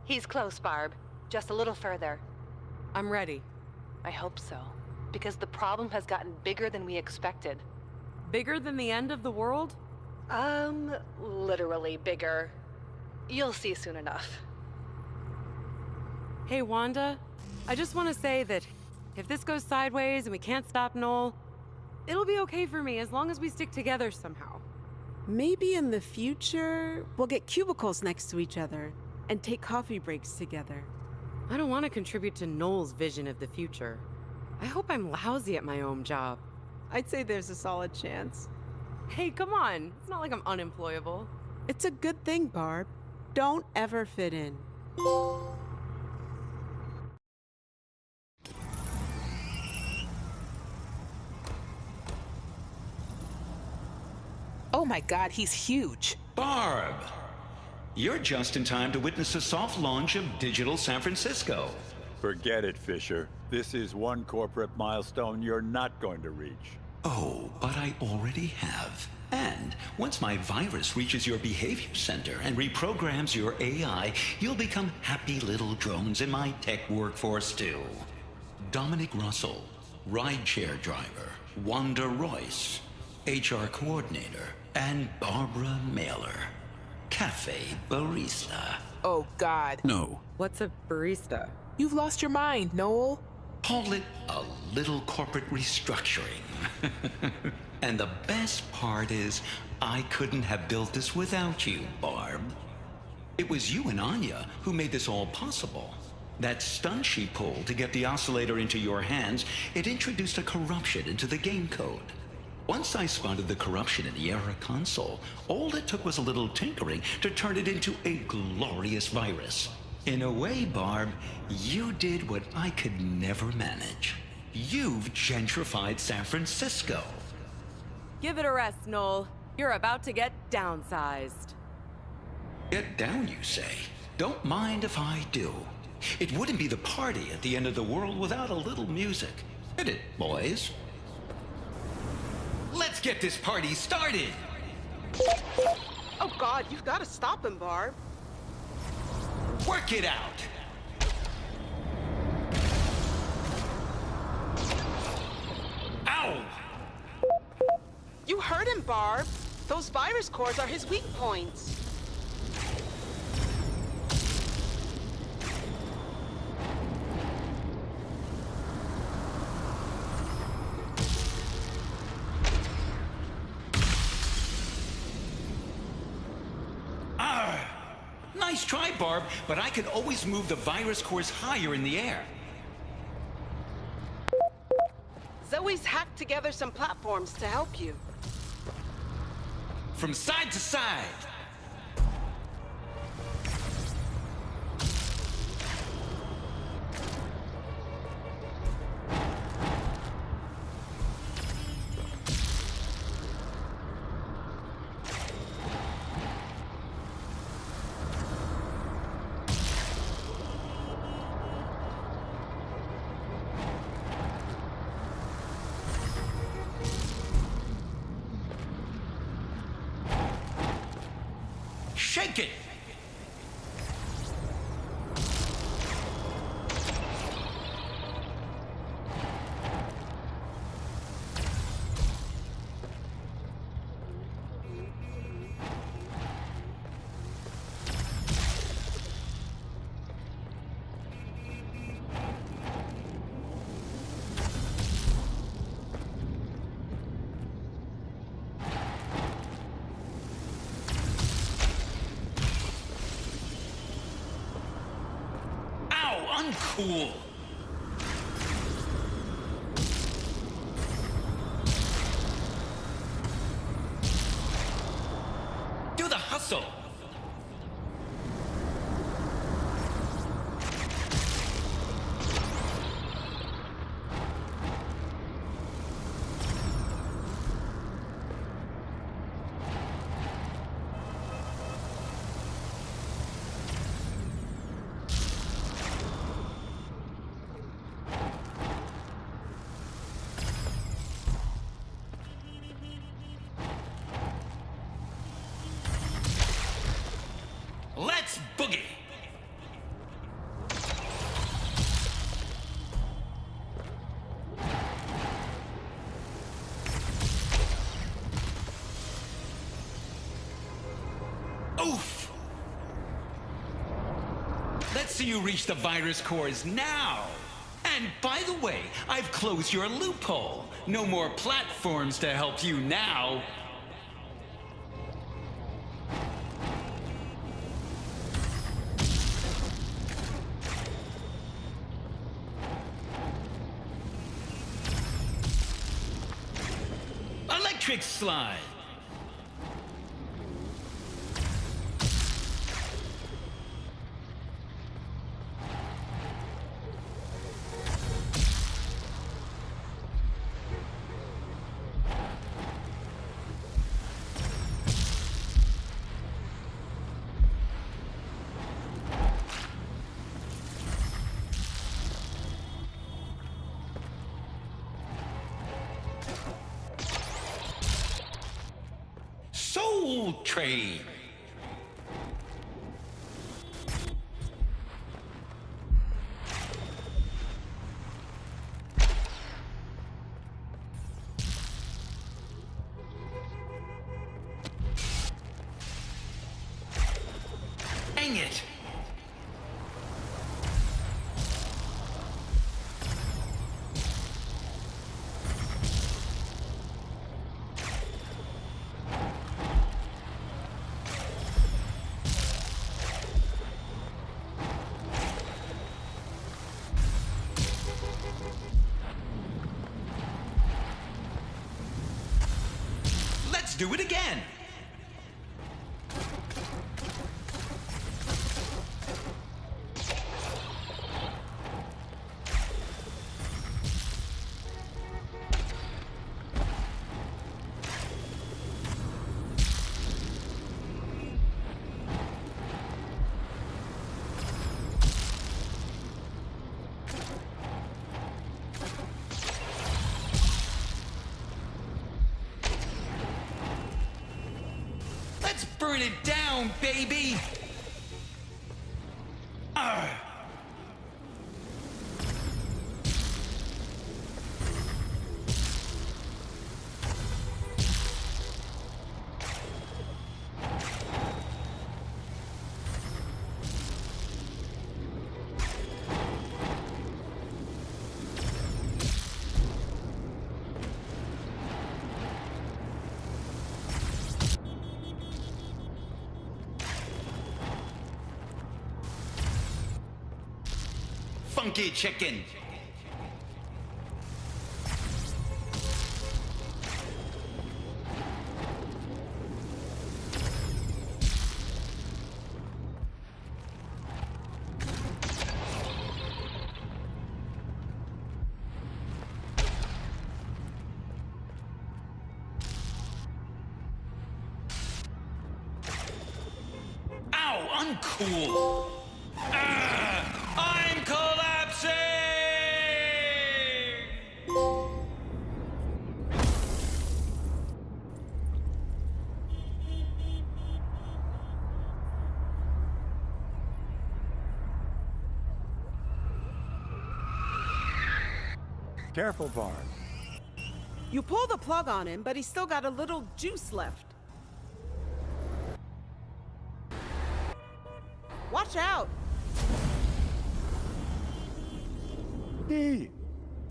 P: He's close, Barb. Just a little further.
A: I'm ready.
P: I hope so. Because the problem has gotten bigger than we expected.
A: Bigger than the end of the world?
P: Literally bigger. You'll see soon enough.
A: Hey, Wanda. I just want to say that if this goes sideways and we can't stop Noel, It'll be okay for me as long as we stick together somehow.
H: Maybe in the future, we'll get cubicles next to each other and take coffee breaks together.
A: I don't want to contribute to Noel's vision of the future. I hope I'm lousy at my own job.
H: I'd say there's a solid chance.
A: Hey, come on. It's not like I'm unemployable.
H: It's a good thing, Barb. Don't ever fit in.
R: Oh my god, he's huge.
E: Barb! You're just in time to witness a soft launch of digital San Francisco.
B: Forget it, Fisher. This is one corporate milestone you're not going to reach.
E: Oh, but I already have. And once my virus reaches your behavior center and reprograms your AI, you'll become happy little drones in my tech workforce too. Dominic Russell, rideshare driver, Wanda Royce, HR coordinator, and Barbara Mailer, cafe barista.
R: Oh god.
E: No.
A: What's a barista?
R: You've lost your mind, Noel.
E: Call it a little corporate restructuring. And the best part is, I couldn't have built this without you, Barb. It was you and Anya who made this all possible. That stunt she pulled to get the oscillator into your hands, it introduced a corruption into the game code. Once I spotted the corruption in the error console, all it took was a little tinkering to turn it into a glorious virus. In a way, Barb, you did what I could never manage. You've gentrified San Francisco.
A: Give it a rest, Noel. You're about to get downsized.
E: Get down, you say? Don't mind if I do. It wouldn't be the party at the end of the world without a little music. Hit it, boys. Let's get this party started!
H: Oh god, you've got to stop him, Barb.
E: Work it out! Ow!
H: You hurt him, Barb. Those virus cores are his weak points.
E: Nice try, Barb, but I could always move the virus cores higher in the air.
H: Zoe's hacked together some platforms to help you.
E: From side to side. Shake it! Uncool. Do the hustle. Let's boogie! Oof! Let's see you reach the virus cores now! And by the way, I've closed your loophole. No more platforms to help you now. Electric slide. Soul Train. Dang it! Let's do it again! Let's burn it down, baby! Funky chicken! Ow, uncool! I'm collapsing!
B: Careful, Barb.
H: You pull the plug on him, but he's still got a little juice left. Watch out!
B: D!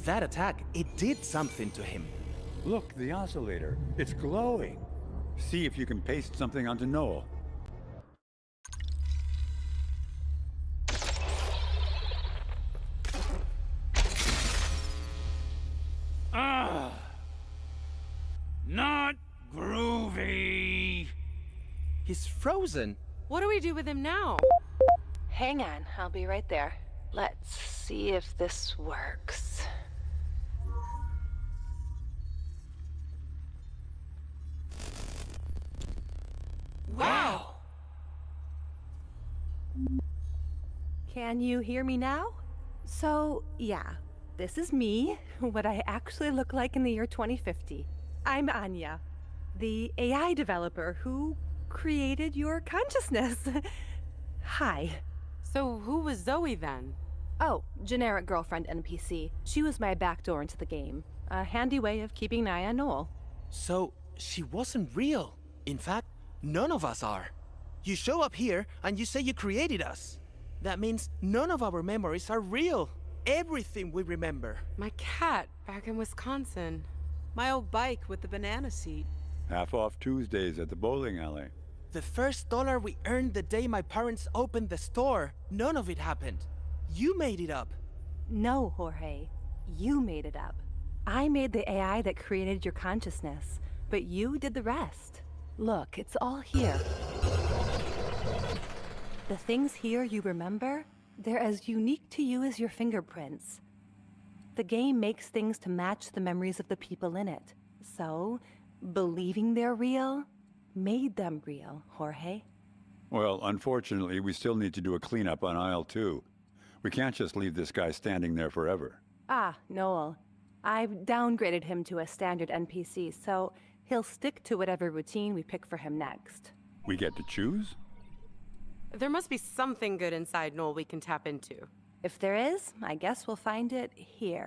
G: That attack, it did something to him.
B: Look, the oscillator. It's glowing. See if you can paste something onto Noel.
J: Not groovy.
G: He's frozen.
A: What do we do with him now?
P: Hang on, I'll be right there. Let's see if this works.
A: Wow!
P: Can you hear me now? So, yeah, this is me, what I actually look like in the year 2050. I'm Anya, the AI developer who created your consciousness. Hi.
A: So who was Zoe then?
P: Oh, generic girlfriend NPC. She was my backdoor into the game. A handy way of keeping an eye on Noel.
G: So, she wasn't real. In fact, none of us are. You show up here and you say you created us. That means none of our memories are real. everything we remember.
A: My cat back in Wisconsin.
H: My old bike with the banana seat.
B: Half off Tuesdays at the bowling alley.
G: The first dollar we earned the day my parents opened the store. None of it happened. You made it up.
P: No, Jorge. You made it up. I made the AI that created your consciousness, but you did the rest. Look, it's all here. The things here you remember, they're as unique to you as your fingerprints. The game makes things to match the memories of the people in it. So, believing they're real made them real, Jorge.
B: Well, unfortunately, we still need to do a cleanup on aisle 2. We can't just leave this guy standing there forever.
P: Ah, Noel. I've downgraded him to a standard NPC, so he'll stick to whatever routine we pick for him next.
B: We get to choose?
A: There must be something good inside Noel we can tap into.
P: If there is, I guess we'll find it here.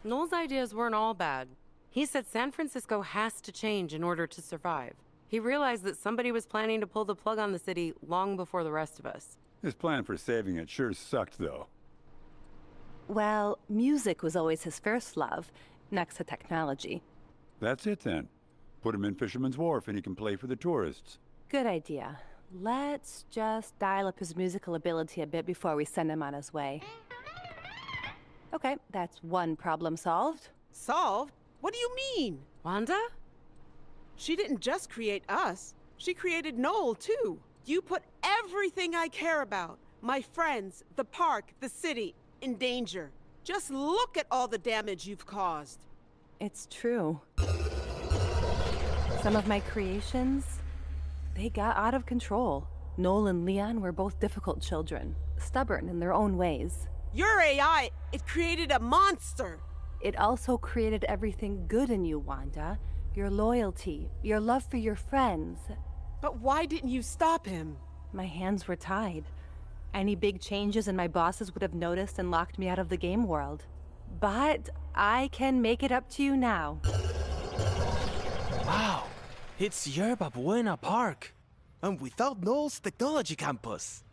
A: Noel's ideas weren't all bad. He said San Francisco has to change in order to survive. He realized that somebody was planning to pull the plug on the city long before the rest of us.
B: His plan for saving it sure sucked, though.
P: Well, music was always his first love, next to technology.
B: That's it, then. Put him in Fisherman's Wharf and he can play for the tourists.
P: Good idea. Let's just dial up his musical ability a bit before we send him on his way. Okay, that's one problem solved.
H: Solved? What do you mean?
A: Wanda?
H: She didn't just create us. She created Noel, too. You put everything I care about, my friends, the park, the city, in danger. Just look at all the damage you've caused.
P: It's true. Some of my creations, they got out of control. Noel and Leon were both difficult children, stubborn in their own ways.
H: Your AI, it created a monster.
P: It also created everything good in you, Wanda. Your loyalty, your love for your friends.
H: But why didn't you stop him?
P: My hands were tied. Any big changes and my bosses would have noticed and locked me out of the game world. But I can make it up to you now.
G: Wow, it's Yerba Buena Park. And without Noel's technology campus.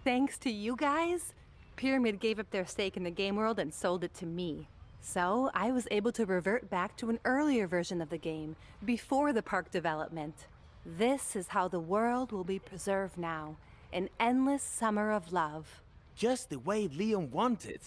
P: Thanks to you guys, Pyramid gave up their stake in the game world and sold it to me. So I was able to revert back to an earlier version of the game, before the park development. This is how the world will be preserved now, an endless summer of love.
G: Just the way Leon wanted.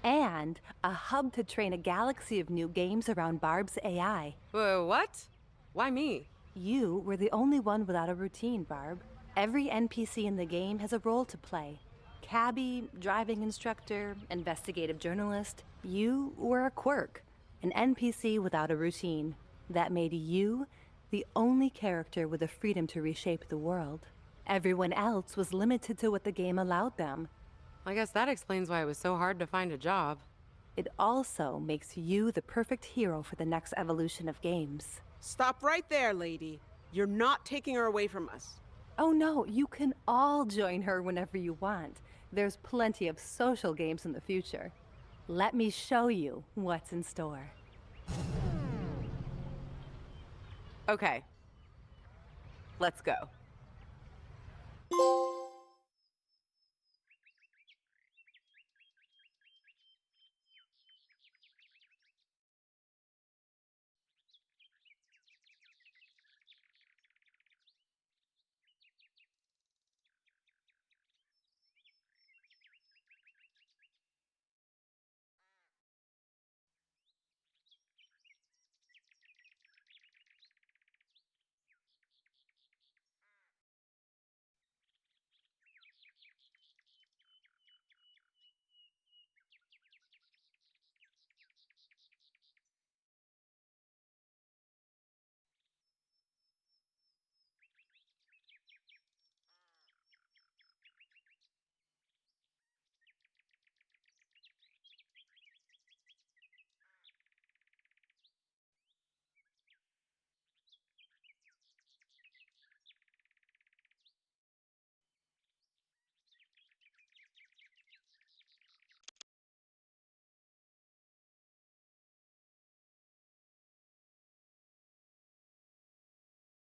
P: And a hub to train a galaxy of new games around Barb's AI.
A: What? Why me?
P: You were the only one without a routine, Barb. Every NPC in the game has a role to play. Cabbie, driving instructor, investigative journalist. You were a quirk, an NPC without a routine. That made you the only character with the freedom to reshape the world. Everyone else was limited to what the game allowed them.
A: I guess that explains why it was so hard to find a job.
P: It also makes you the perfect hero for the next evolution of games.
H: Stop right there, lady. You're not taking her away from us.
P: Oh no, you can all join her whenever you want. There's plenty of social games in the future. Let me show you what's in store.
A: Okay. Let's go.